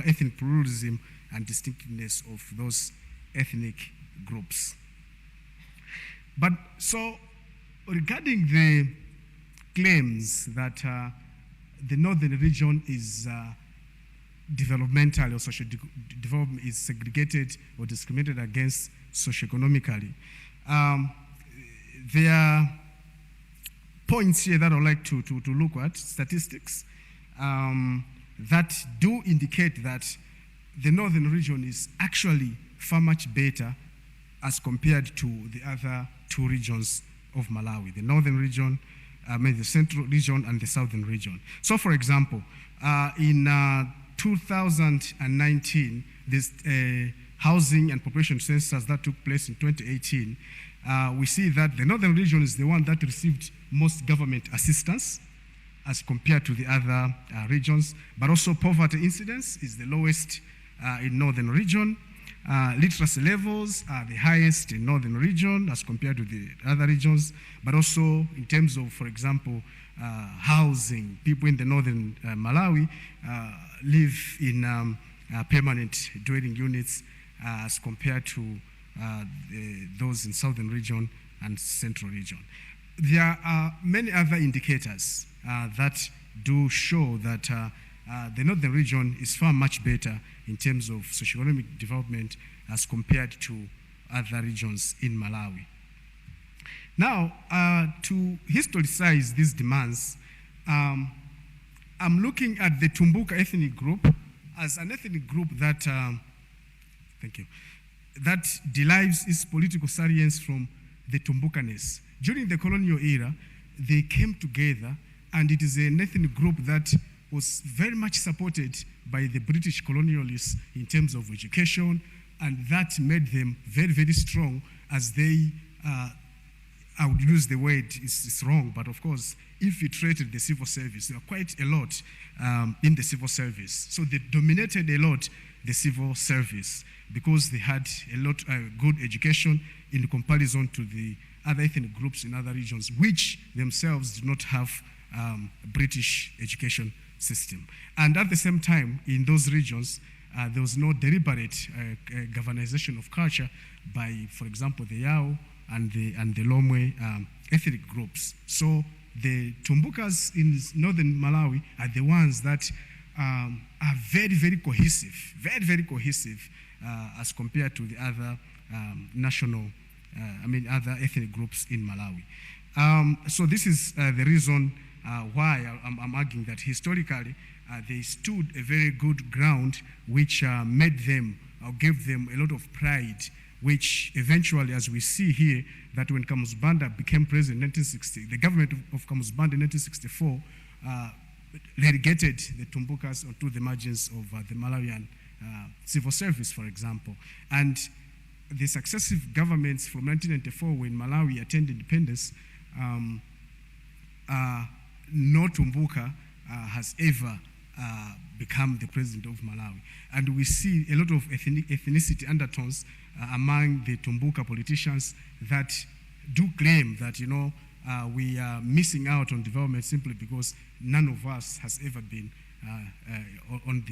ethnic pluralism and distinctiveness of those ethnic groups. But so, regarding the claims that the northern region is developmental or social development is segregated or discriminated against socioeconomically, there are points here that I'd like to look at, statistics, that do indicate that the northern region is actually far much better as compared to the other two regions of Malawi, the northern region, the central region, and the southern region. So, for example, in 2019, this housing and population census that took place in 2018, we see that the northern region is the one that received most government assistance as compared to the other regions, but also poverty incidence is the lowest in northern region. Literacy levels are the highest in northern region as compared to the other regions, but also in terms of, for example, housing, people in the northern Malawi live in permanent dwelling units as compared to those in southern region and central region. There are many other indicators that do show that the northern region is far much better in terms of socioeconomic development as compared to other regions in Malawi. Now, to historicize these demands, I'm looking at the Tumbuka ethnic group as an ethnic group that, that derives its political salience from the Tumbukaness. During the colonial era, they came together, and it is an ethnic group that was very much supported by the British colonialists in terms of education, and that made them very, very strong as they, I would use the word, it's wrong, but of course, infiltrated the civil service. There were quite a lot in the civil service. So they dominated a lot the civil service because they had a lot good education in comparison to the other ethnic groups in other regions, which themselves do not have British education system. And at the same time, in those regions, there was no deliberate governization of culture by, for example, the Yao and the Lomwe ethnic groups. So the Tumbukas in northern Malawi are the ones that are very, very cohesive, as compared to the other other ethnic groups in Malawi. So this is the reason why I'm arguing that historically they stood a very good ground, which made them, or gave them a lot of pride, which eventually, as we see here, that when Kamusbanda became president in 1960, the government of Kamusbanda in 1964 relegated the Tumbukas onto the margins of the Malawian civil service, for example. And the successive governments from 1994, when Malawi attained independence, no Tumbuka has ever become the president of Malawi. And we see a lot of ethnicity undertones among the Tumbuka politicians that do claim that, we are missing out on development simply because none of us has ever been on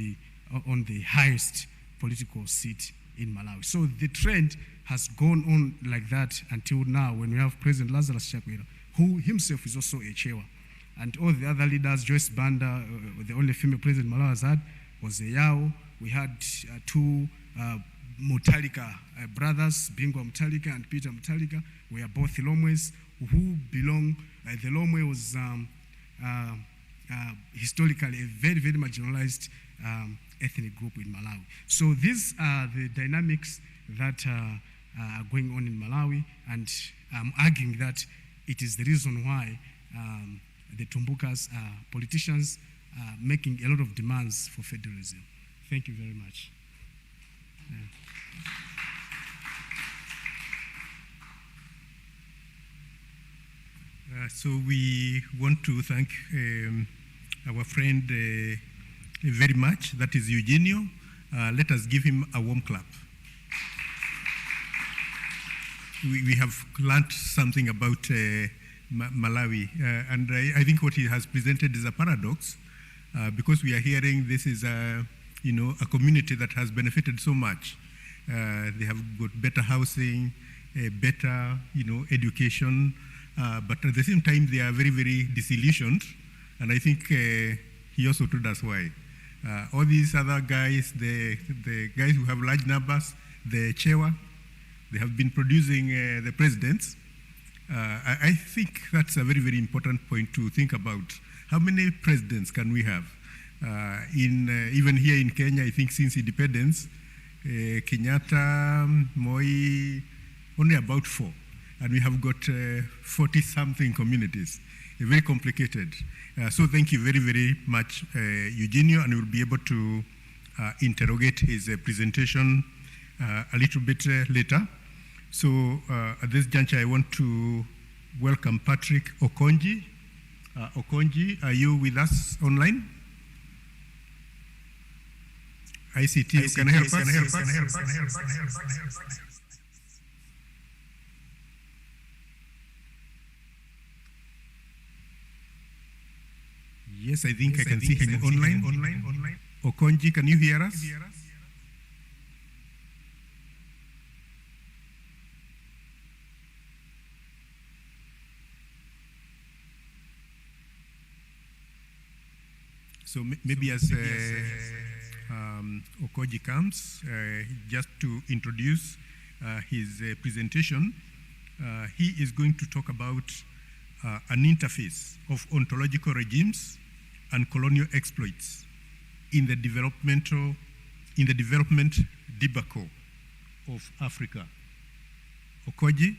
the highest political seat in Malawi. So the trend has gone on like that until now, when we have President Lazarus Chakwera, who himself is also a Chewa. And all the other leaders, Joyce Banda, the only female president Malawi has had was a Yao. We had two Mutalika brothers, Bingwa Mutalika and Peter Mutalika. We are both Lomwes who belong, the Lomwe was historically a very, very marginalized ethnic group in Malawi. So these are the dynamics that are going on in Malawi, and I'm arguing that it is the reason why the Tumbukas politicians are making a lot of demands for federalism. Thank you very much. So we want to thank our friend very much. That is Eugenio. Let us give him a warm clap. We have learned something about Malawi, and I think what he has presented is a paradox, because we are hearing this is a community that has benefited so much. They have got better housing, better education, but at the same time they are very, very disillusioned, and I think he also told us why. All these other guys, the guys who have large numbers, the Chewa, they have been producing the presidents. I think that's a very, very important point to think about. How many presidents can we have? Even here in Kenya, I think since independence, Kenyatta, Moi, only about 4. And we have got 40-something communities. Very complicated. So thank you very, very much, Eugenio, and we'll be able to interrogate his presentation a little bit later. So at this juncture, I want to welcome Patrick Okonji. Okonji, are you with us online? ICT, can I help us? Yes, I think I can see him online. Okonji, can you hear us? So maybe as Okonji comes, just to introduce his presentation, he is going to talk about an interface of ontological regimes and colonial exploits in the development debacle of Africa. Okonji?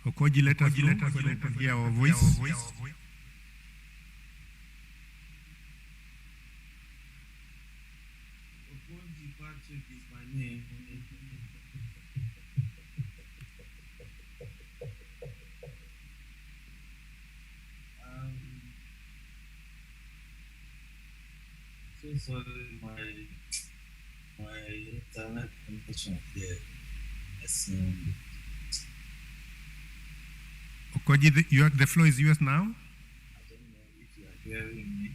Okoji, let us know so they can hear our voice. Okoji Patrick is my name. So sorry, my internet connection here. Okoji, the floor is yours now. I don't know if you are hearing me.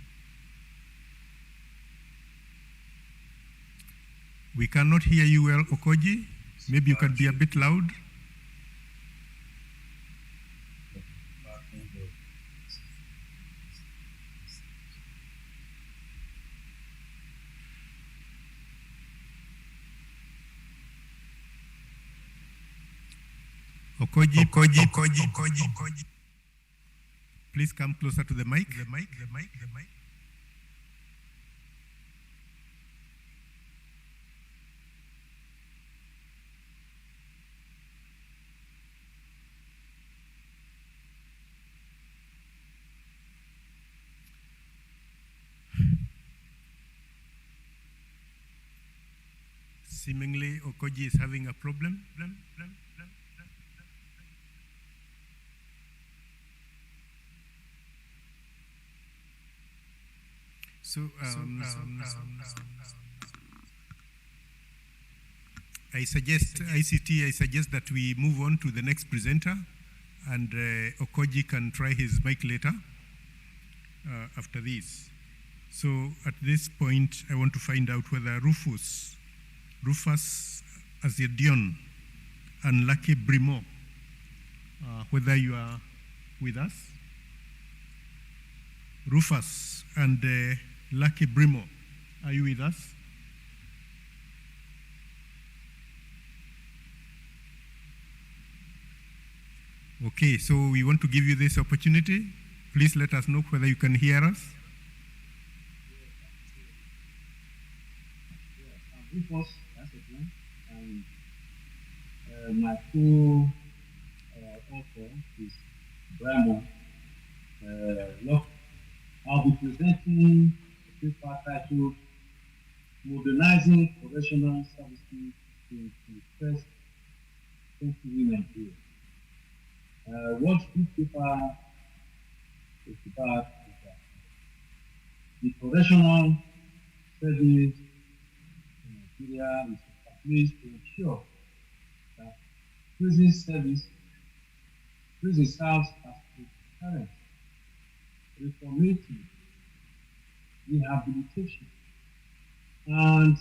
We cannot hear you well, Okoji. Maybe you can be a bit loud. Okoji. Please come closer to the mic. Seemingly, Okoji is having a problem. So, I suggest that we move on to the next presenter, and Okoji can try his mic later after this. So at this point, I want to find out whether Rufus Azedion and Lucky Brimo, whether you are with us. Rufus and Lucky Brimo, are you with us? Okay, so we want to give you this opportunity. Please let us know whether you can hear us. Rufus, that's a plan. And my co-author is Brimo. Look, I'll be presenting a paper titled Modernizing Correctional Services in the First Century Nigeria. What this paper is about is that the correctional service Nigeria is established to ensure that prison serves as a deterrent, reformative, rehabilitation, and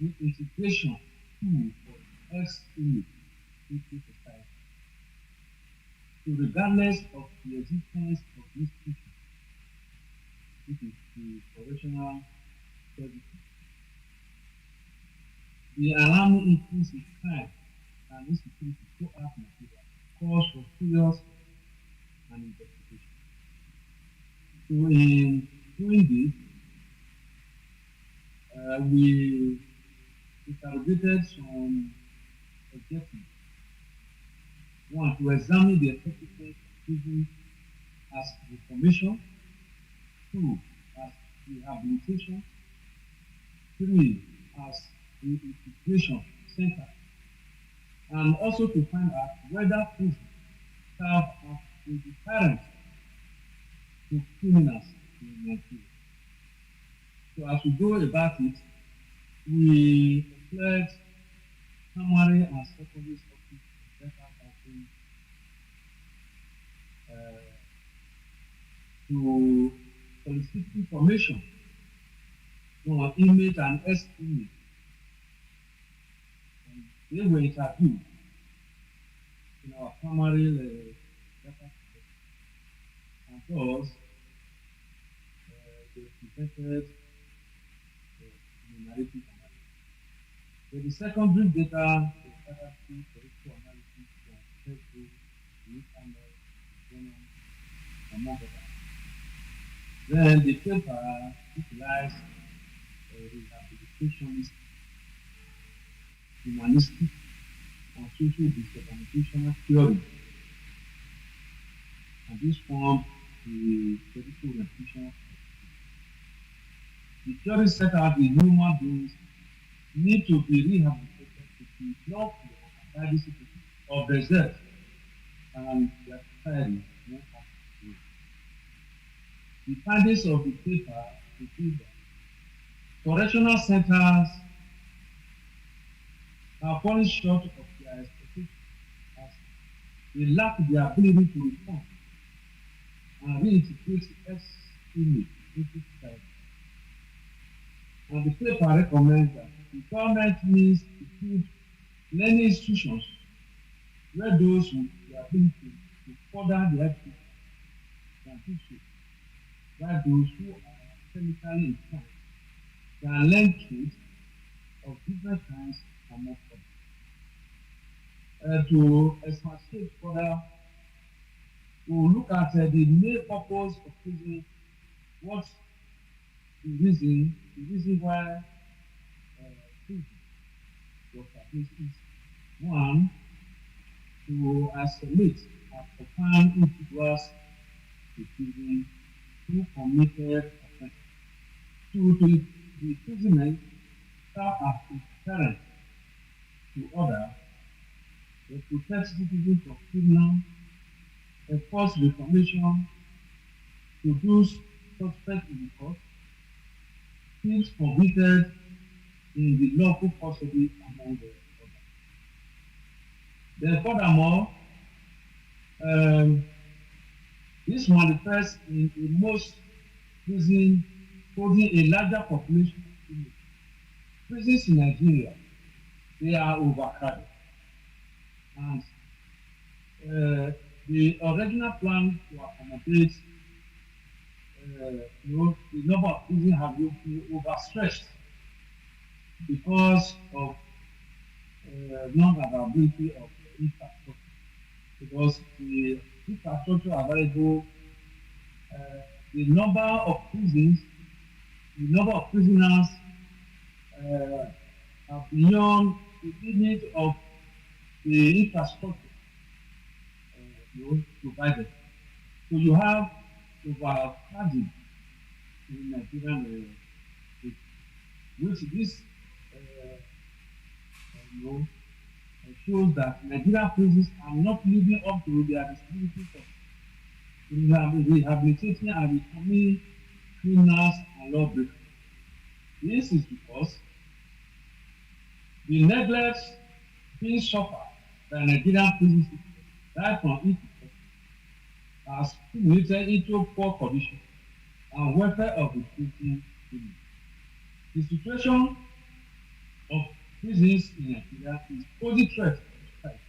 reintegration tool for ex-inmates into society. So regardless of the existence of institutions, which is the correctional services, the alarming increase in crime and insecurity throughout Nigeria calls for serious and investigation. So in doing this, we interrogated some objectives. One, to examine the effectiveness of prison as reformation. Two, as rehabilitation. Three, as reintegration center. And also to find out whether prisons serve as a deterrent to criminals in Nigeria. So as we go about it, we employed primary and secondary schools to solicit information from inmates and ex-inmates. They were interviewed in our primary data, and thus they presented the narrative analysis. For the secondary data, the data through political analysis from Facebook, e-commerce, genome, among others. Then the paper utilized rehabilitationist, humanistic, and social disorganization theory. And this formed the political orientation. The theory set out the human beings need to be rehabilitated to develop the diversity of themselves and their society. The findings of the paper reveal that correctional centers are falling short of their expectations as they lack the ability to respond and reintegrate S-image into society. And the paper recommends that the government needs to build learning institutions where those with the ability to further their education can do so, while those who are academically inclined can learn trades of different kinds among others. To expatiate further, we will look at the main purpose of prison, what's the reason why prison was established is one, to isolate and confine individuals to prison who committed offenses. Two, to the imprisonment serve as a deterrent to others, to protect citizens from criminal, enforce reformation, produce suspects in the court, thieves convicted in the lawful custody among the others. Then furthermore, this manifests in most prisons holding a larger population of inmates. Prisons in Nigeria, they are overcrowded. And the original plan to accommodate the number of prisons have been overstretched because of non-availability of infrastructure. Because the infrastructure available, the number of prisons, the number of prisoners are beyond the limit of the infrastructure provided. So you have overcrowding in Nigerian which this shows that Nigerian prisons are not living up to their responsibilities of rehabilitating and reforming criminals and lawbreakers. This is because the neglect being suffered by Nigerian prison system right from its has accumulated into poor condition and welfare of the prison unit. The situation of prisons in Nigeria is posing threat to society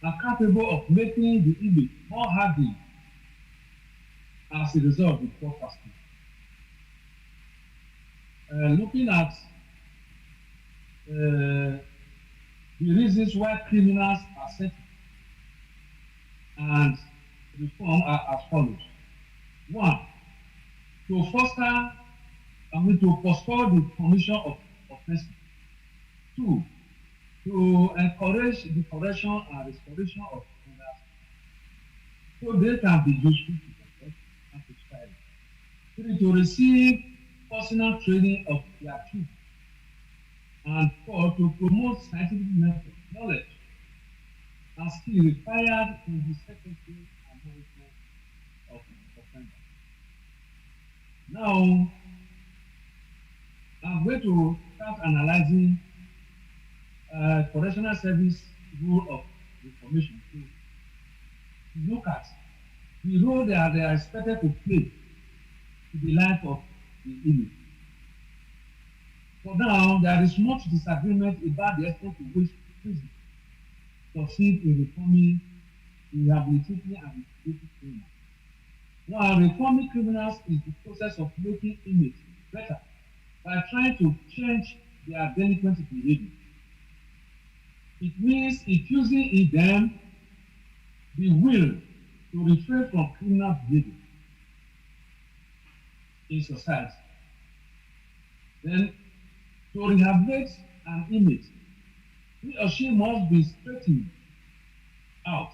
and capable of making the inmate more hardy as a result of the poor fasting. Looking at the reasons why criminals are sentenced and reform are as follows. One, to postpone the commission of offenses. Two, to encourage the correction and restoration of offenders so they can be useful to themselves and to society. Three, to receive personal training of their children. And four, to promote scientific method, knowledge, and skill required in the secretary and management of offenders. Now, I'm going to start analyzing correctional service rule of reformation to look at the role that they are expected to play in the life of the inmate. For now, there is much disagreement about the extent to which prison succeed in reforming, rehabilitating, and reintegrating criminals. While reforming criminals is the process of making inmates better by trying to change their delinquent behavior. It means infusing in them the will to refrain from criminal behavior in society. Then, to rehabilitate an inmate he or she must be straightened out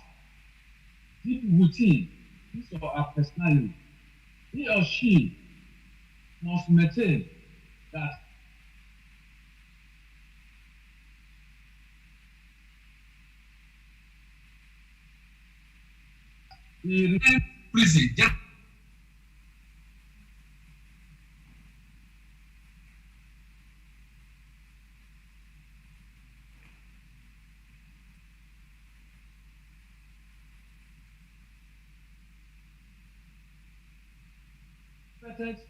deep within his or her personality. He or she must maintain that he remains prison.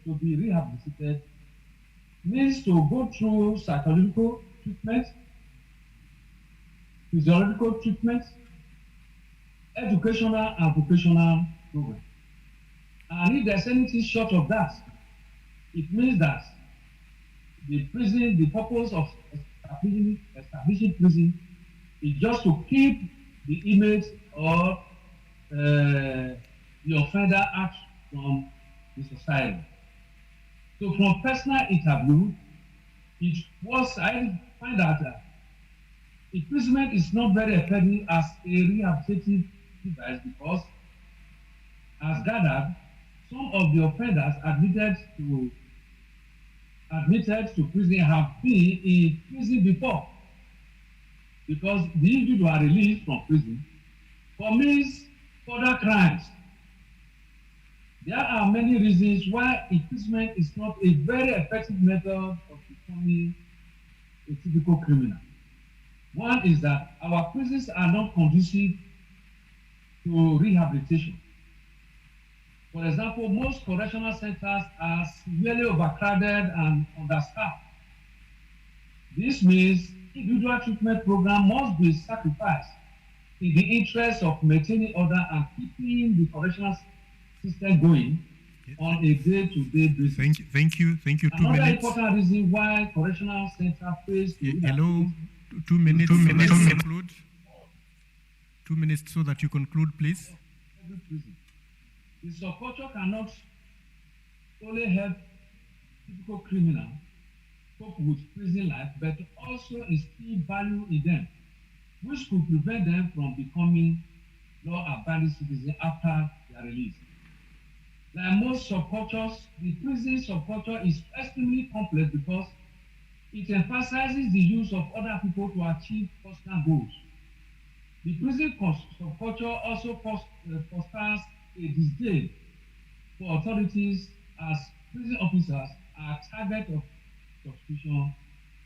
To be rehabilitated means to go through psychological treatment, physiological treatment, educational and vocational program. And if there's anything short of that, it means that the prison, the purpose of establishing prison is just to keep the image of the offender out from the society. So from personal interview, I find that imprisonment is not very effective as a rehabilitative device because, as gathered, some of the offenders admitted to prison have been in prison before because the individual released from prison commits further crimes. There are many reasons why imprisonment is not a very effective method of becoming a typical criminal. One is that our prisons are not conducive to rehabilitation. For example, most correctional centers are severely overcrowded and understaffed. This means individual treatment program must be sacrificed in the interest of maintaining order and keeping the correctional system going on a day-to-day basis. Thank you. 2 Another minutes. important reason why correctional center face Hello, 2 minutes. 2 minutes to conclude. 2 minutes so that you conclude, please. every prison. The subculture cannot only help typical criminals cope with prison life, but also instill value in them, which could prevent them from becoming law-abiding citizens after their release. Like most subcultures, the prison subculture is extremely complex because it emphasizes the use of other people to achieve personal goals. The prison subculture also fosters a disdain for authorities as prison officers are target of suspicion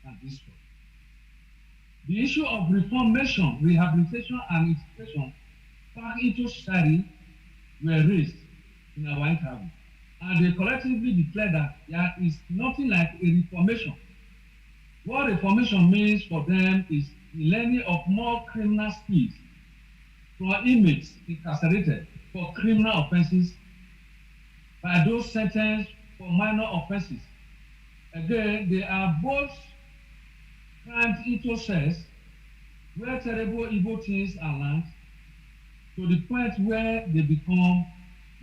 and distrust. The issue of reformation, rehabilitation, and integration back into society were raised in our interview, and they collectively declared that there is nothing like a reformation. What reformation means for them is the learning of more criminal skills from inmates incarcerated for criminal offenses by those sentenced for minor offenses. Again, they are both crimes into cells where terrible evil things are learned to the point where they become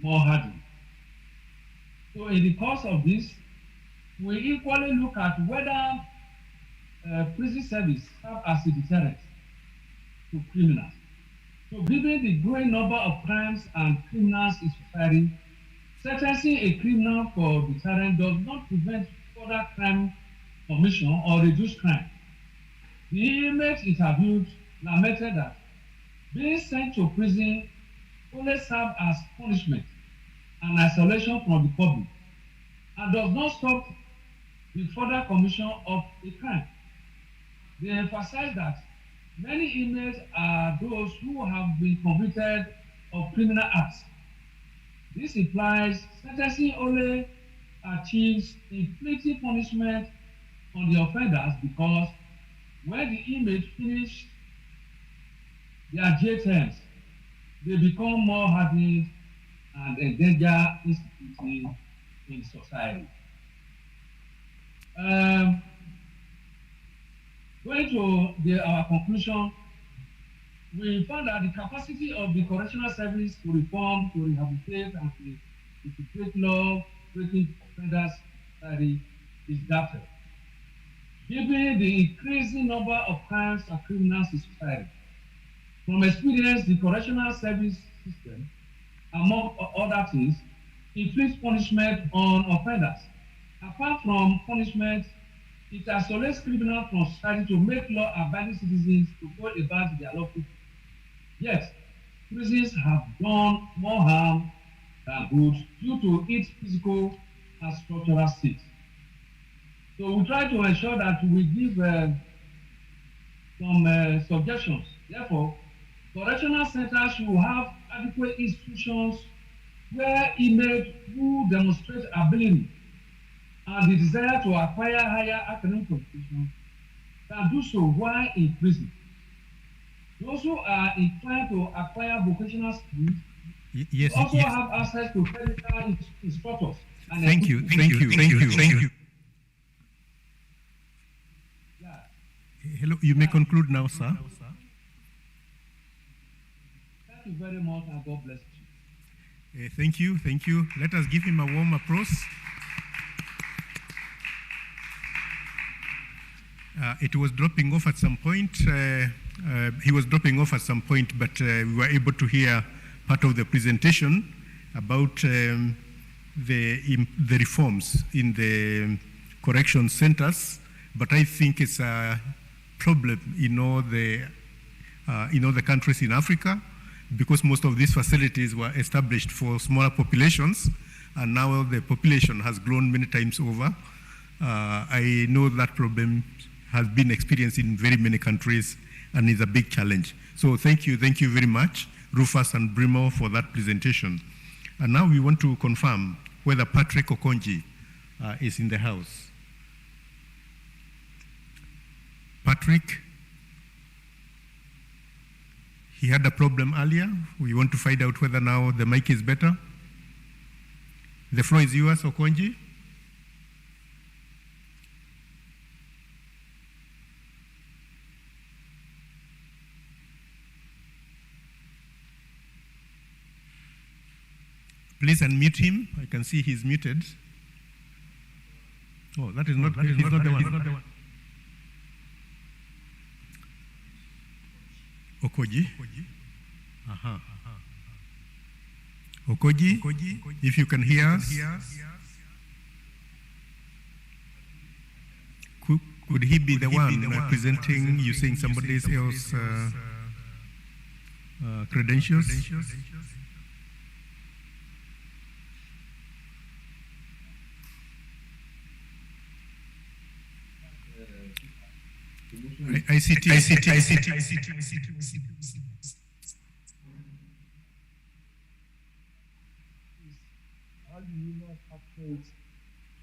more hardened. So in the course of this, we equally look at whether prison service serve as a deterrent to criminals. So given the growing number of crimes and criminals in society, sentencing a criminal for deterrent does not prevent further crime commission or reduce crime. The inmates interviewed lamented that being sent to prison only serves as punishment and isolation from the public and does not stop the further commission of a crime. They emphasize that many inmates are those who have been convicted of criminal acts. This implies sentencing only achieves inflicting punishment on the offenders because when the inmates finish their jail terms, they become more hardened and endanger institutions in society. Going to our conclusion, we found that the capacity of the correctional service to reform, to rehabilitate, and to integrate law-breaking offenders society is doubted. given the increasing number of crimes and criminals in society. From experience, the correctional service system, among other things, inflicts punishment on offenders. Apart from punishment, it isolates criminals from society to make law-abiding citizens to go about their lawful. Yet, prisons have done more harm than good due to its physical and structural state. So we try to ensure that we give some suggestions. Therefore, correctional centers should have adequate institutions where inmates who demonstrate ability and the desire to acquire higher academic qualifications can do so while in prison. Those who are inclined to acquire vocational skills also have access to technical instructors. Thank you. Yeah. Hello, you may conclude now, sir. Thank you very much, and God bless you. Thank you. Let us give him a warm applause. It was dropping off at some point. He was dropping off at some point, but we were able to hear part of the presentation about the reforms in the correction centers. But I think it's a problem in all the countries in Africa, because most of these facilities were established for smaller populations, and now the population has grown many times over. I know that problem has been experienced in very many countries and is a big challenge. So thank you very much, Rufus and Brimo, for that presentation. And now we want to confirm whether Patrick Okonji is in the house. Patrick, he had a problem earlier. We want to find out whether now the mic is better. The floor is yours, Okonji. Please unmute him. I can see he's muted. Oh, that is not the one. Okoji. Okoji, if you can hear us, could he be the one presenting, using somebody else's credentials? ICT. How do you not calculate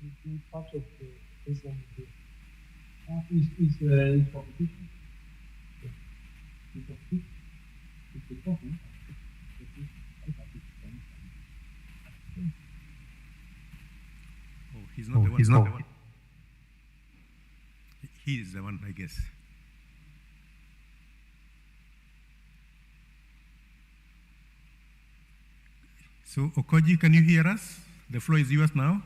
to be part of the exam? It's competition. It's a problem. Oh, he's not the one. He's not the one. He is the one, I guess. So, Okoji, can you hear us? The floor is yours now.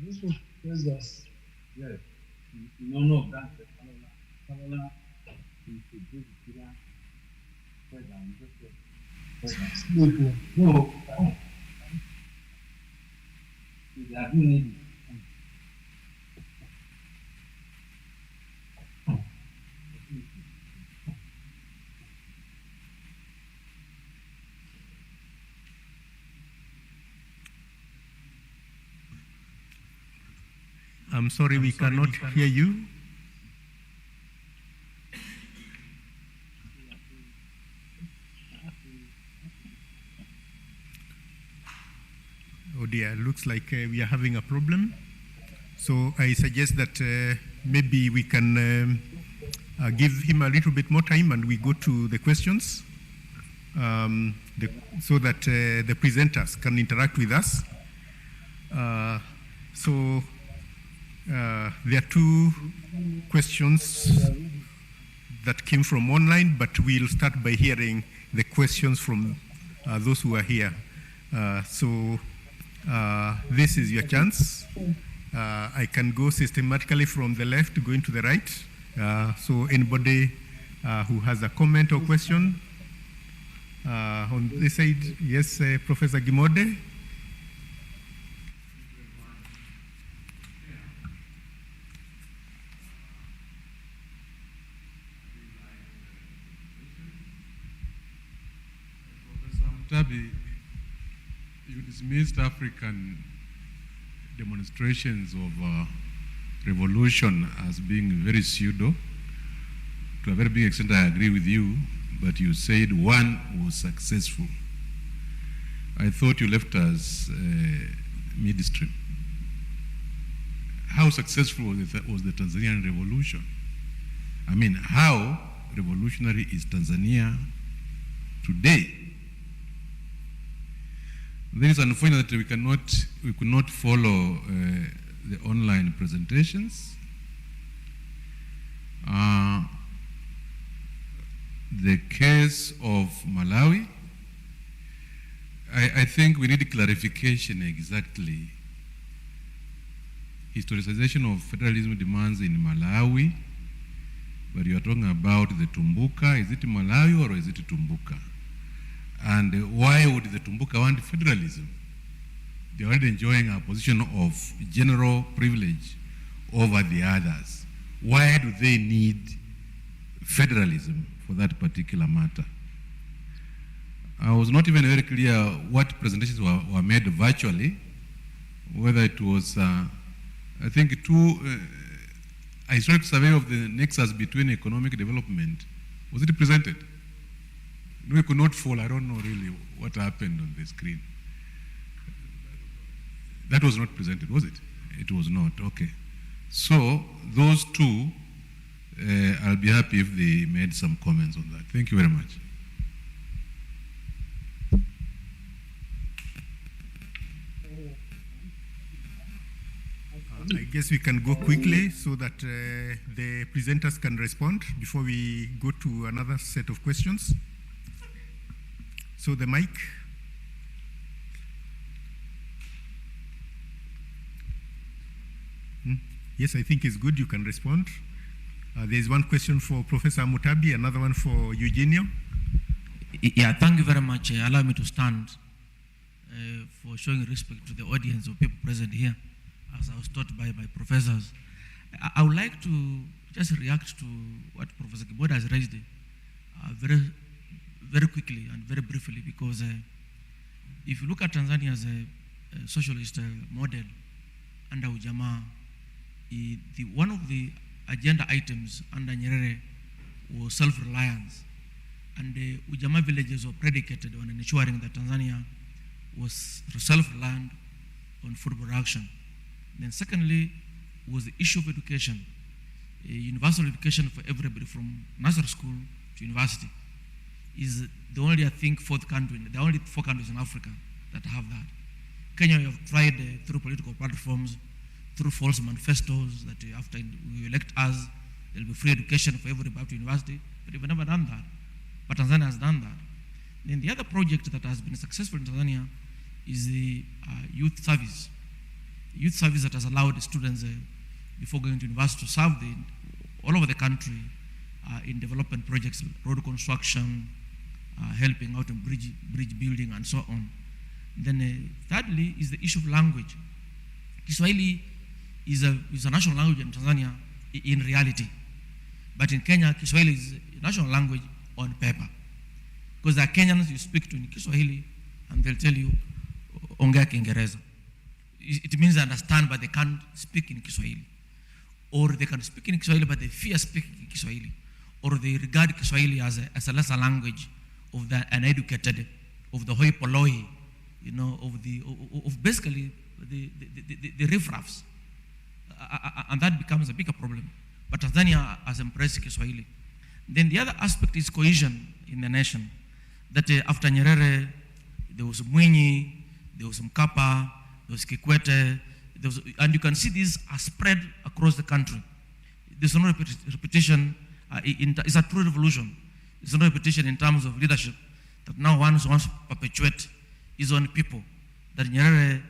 This was us. Yes. None of that. Falola is a big killer. No. They are doing it. I'm sorry, we cannot hear you. Oh dear, looks like we are having a problem. So I suggest that maybe we can give him a little bit more time and we go to the questions so that the presenters can interact with us. There are two questions that came from online, but we'll start by hearing the questions from those who are here. this is your chance. I can go systematically from the left going to the right. So anybody who has a comment or question on this side, yes, Professor Gimode. Tabi, you dismissed African demonstrations of revolution as being very pseudo. To a very big extent, I agree with you, but you said one was successful. I thought you left us midstream. How successful was the Tanzanian revolution? I mean, how revolutionary is Tanzania today? This is unfortunate that we could not follow the online presentations. The case of Malawi, I think we need clarification exactly. Historicization of federalism demands in Malawi, but you are talking about the Tumbuka. Is it Malawi or is it Tumbuka? And why would the Tumbuka want federalism? They're already enjoying a position of general privilege over the others. Why do they need federalism for that particular matter? I was not even very clear what presentations were made virtually, whether it was, I think, a historic survey of the nexus between economic development. Was it presented? We could not follow. I don't know really what happened on the screen. That was not presented, was it? It was not, okay. So those two, I'll be happy if they made some comments on that. Thank you very much. I guess we can go quickly so that the presenters can respond before we go to another set of questions. So the mic. Yes, I think it's good. You can respond. There's one question for Professor Mutabi, another one for Eugenio. Yeah, thank you very much. Allow me to stand for showing respect to the audience of people present here, as I was taught by my professors. I would like to just react to what Professor Kiboda has raised very quickly and very briefly, because if you look at Tanzania as a socialist model under Ujamaa, one of the agenda items under Nyerere was self-reliance, and the Ujamaa villages were predicated on ensuring that Tanzania was self-reliant on food production. Then secondly was the issue of education, universal education for everybody from nursery school to university. Is the only, I think, the only 4 countries in Africa that have that. Kenya, we have tried through political platforms, through false manifestos, that after we elect us, there will be free education for everybody up to university, but we've never done that. But Tanzania has done that. Then the other project that has been successful in Tanzania is the youth service. Youth service that has allowed the students before going to university to serve all over the country in development projects, road construction, helping out in bridge building and so on. Then thirdly is the issue of language. Kiswahili is a national language in Tanzania in reality. But in Kenya, Kiswahili is a national language on paper. Because there are Kenyans you speak to in Kiswahili and they'll tell you, ongea Kiingereza. It means they understand, but they can't speak in Kiswahili. Or they can speak in Kiswahili, but they fear speaking in Kiswahili. Or they regard Kiswahili as a lesser language of the uneducated, of the hoi polloi, you know, of basically the riffraffs. And that becomes a bigger problem. But Tanzania has embraced Kiswahili. Then the other aspect is cohesion in the nation. That after Nyerere, there was Mwinyi, there was Mkapa, there was Kikwete, and you can see these are spread across the country. There's no repetition. It's a true revolution. There's no repetition in terms of leadership that now one wants to perpetuate his own people. That Nyerere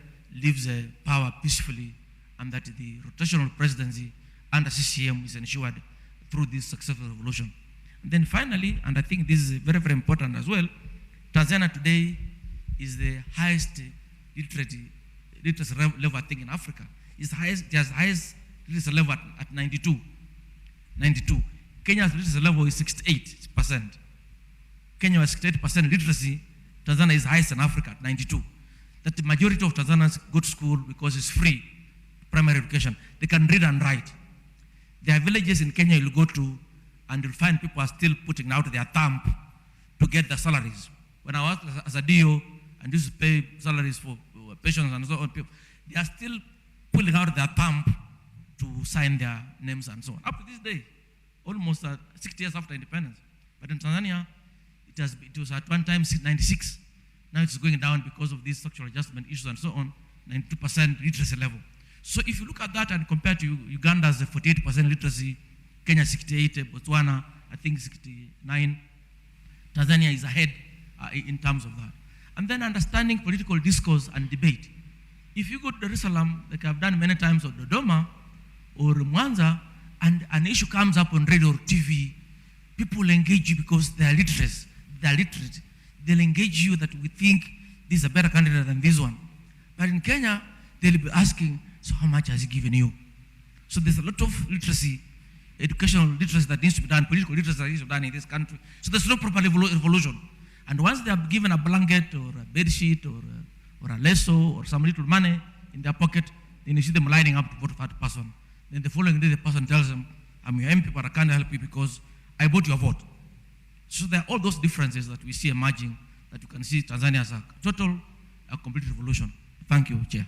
leaves power peacefully, and that the rotational presidency under CCM is ensured through this successful revolution. And then finally, and I think this is very, very important as well, Tanzania today is the highest literacy level, I think, in Africa. It's the highest, it has the highest literacy level at 92. 92. Kenya's literacy level is 68%. Kenya has 68% literacy. Tanzania is highest in Africa at 92. That the majority of Tanzanians go to school because it's free primary education. They can read and write. There are villages in Kenya you'll go to and you'll find people are still putting out their thumb to get the salaries. When I was as a DO and used to pay salaries for patients and so on, they are still pulling out their thumb to sign their names and so on. Up to this day, almost 60 years after independence. But in Tanzania, it was at one time 96. Now it's going down because of these structural adjustment issues and so on, 92% literacy level. So if you look at that and compare to Uganda's 48% literacy, Kenya 68, Botswana, I think 69, Tanzania is ahead in terms of that. And then understanding political discourse and debate. If you go to Dar es Salaam, like I've done many times, or Dodoma, or Mwanza, and an issue comes up on radio or TV, people engage you because they are literate. They'll engage you that we think this is a better candidate than this one. But in Kenya, they'll be asking, so how much has he given you? So there's a lot of literacy, educational literacy that needs to be done, political literacy that needs to be done in this country. So there's no proper evolution. And once they are given a blanket or a bed sheet or a lesso or some little money in their pocket, then you see them lining up to vote for that person. Then the following day, the person tells them, I'm your MP, but I can't help you because I bought your vote. So there are all those differences that we see emerging, that you can see Tanzania as a complete revolution. Thank you, Chair.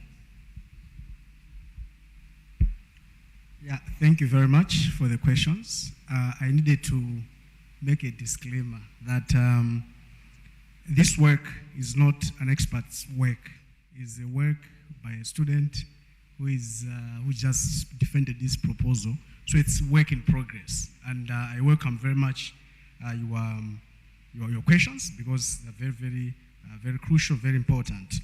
Yeah, thank you very much for the questions. I needed to make a disclaimer that this work is not an expert's work. It's a work by a student who just defended this proposal. So it's work in progress. And I welcome very much your questions because they're very, very crucial, very important.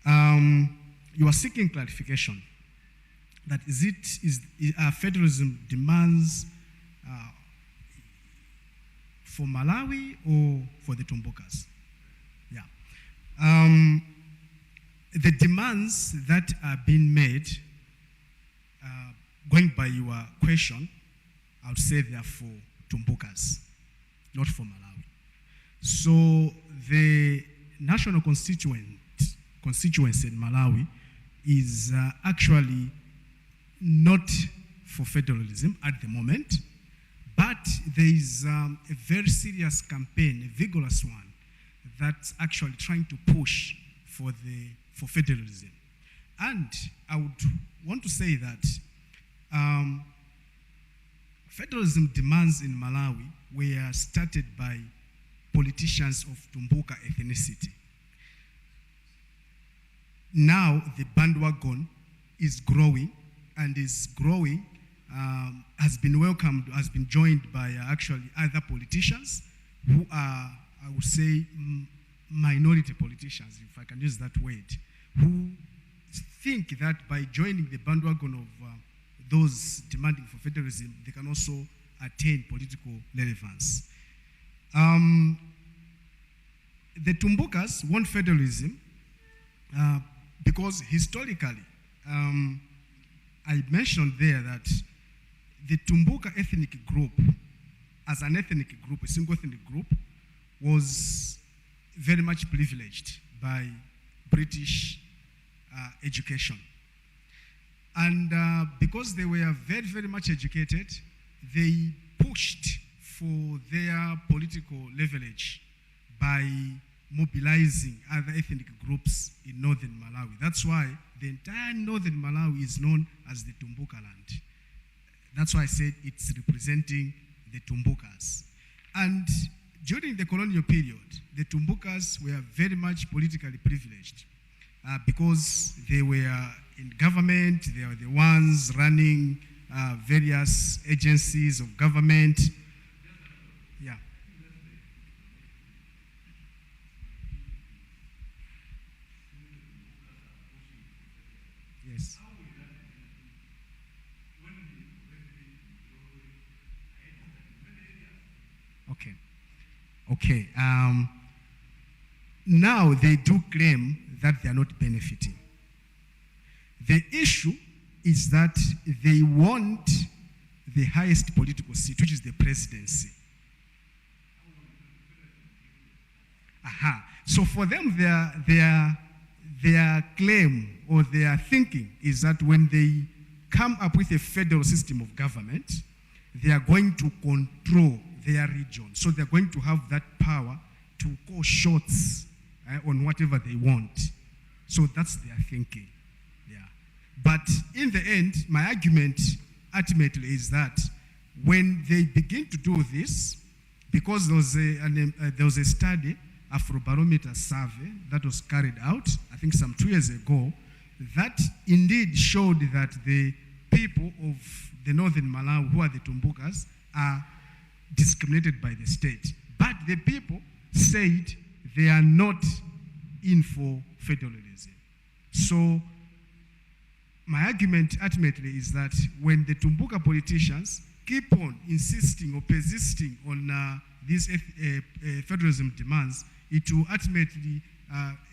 You are seeking clarification that federalism demands for Malawi or for the Tumbukas? Yeah. The demands that are being made, going by your question, I would say they are for Tumbukas, not for Malawi. So the national constituency in Malawi is actually not for federalism at the moment, but there is a very serious campaign, a vigorous one, that's actually trying to push for federalism. And I would want to say that federalism demands in Malawi were started by politicians of Tumbuka ethnicity. Now the bandwagon is growing, and is growing, has been welcomed, has been joined by actually other politicians who are, I would say, minority politicians, if I can use that word, who think that by joining the bandwagon of those demanding for federalism, they can also attain political relevance. The Tumbukas want federalism because historically, I mentioned there that the Tumbuka ethnic group, as an ethnic group, a single ethnic group, was very much privileged by British education. And because they were very, very much educated, they pushed for their political leverage by mobilizing other ethnic groups in northern Malawi. That's why the entire northern Malawi is known as the Tumbuka land. That's why I said it's representing the Tumbukas. And during the colonial period, the Tumbukas were very much politically privileged because they were in government, they were the ones running various agencies of government. Yeah. Yes. Okay. Okay. Now they do claim that they are not benefiting. The issue is that they want the highest political seat, which is the presidency. Aha. So for them, their claim or their thinking is that when they come up with a federal system of government, they are going to control their region. So they're going to have that power to call shots on whatever they want. So that's their thinking. Yeah. But in the end, my argument ultimately is that when they begin to do this, because there was a study, Afrobarometer survey that was carried out, I think some 2 years ago, that indeed showed that the people of the northern Malawi, who are the Tumbukas, are discriminated by the state. But the people said they are not in for federalism. So my argument ultimately is that when the Tumbuka politicians keep on insisting or persisting on these federalism demands, it will ultimately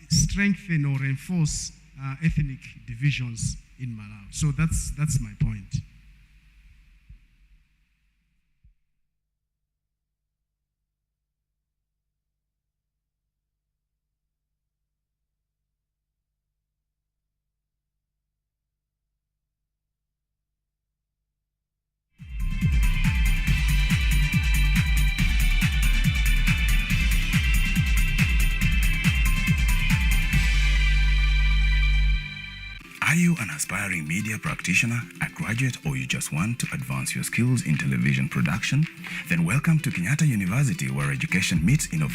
strengthen or reinforce ethnic divisions in Malawi. So that's my point. Are you an aspiring media practitioner, a graduate, or you just want to advance your skills in television production? Then welcome to Kenyatta University, where education meets innovation.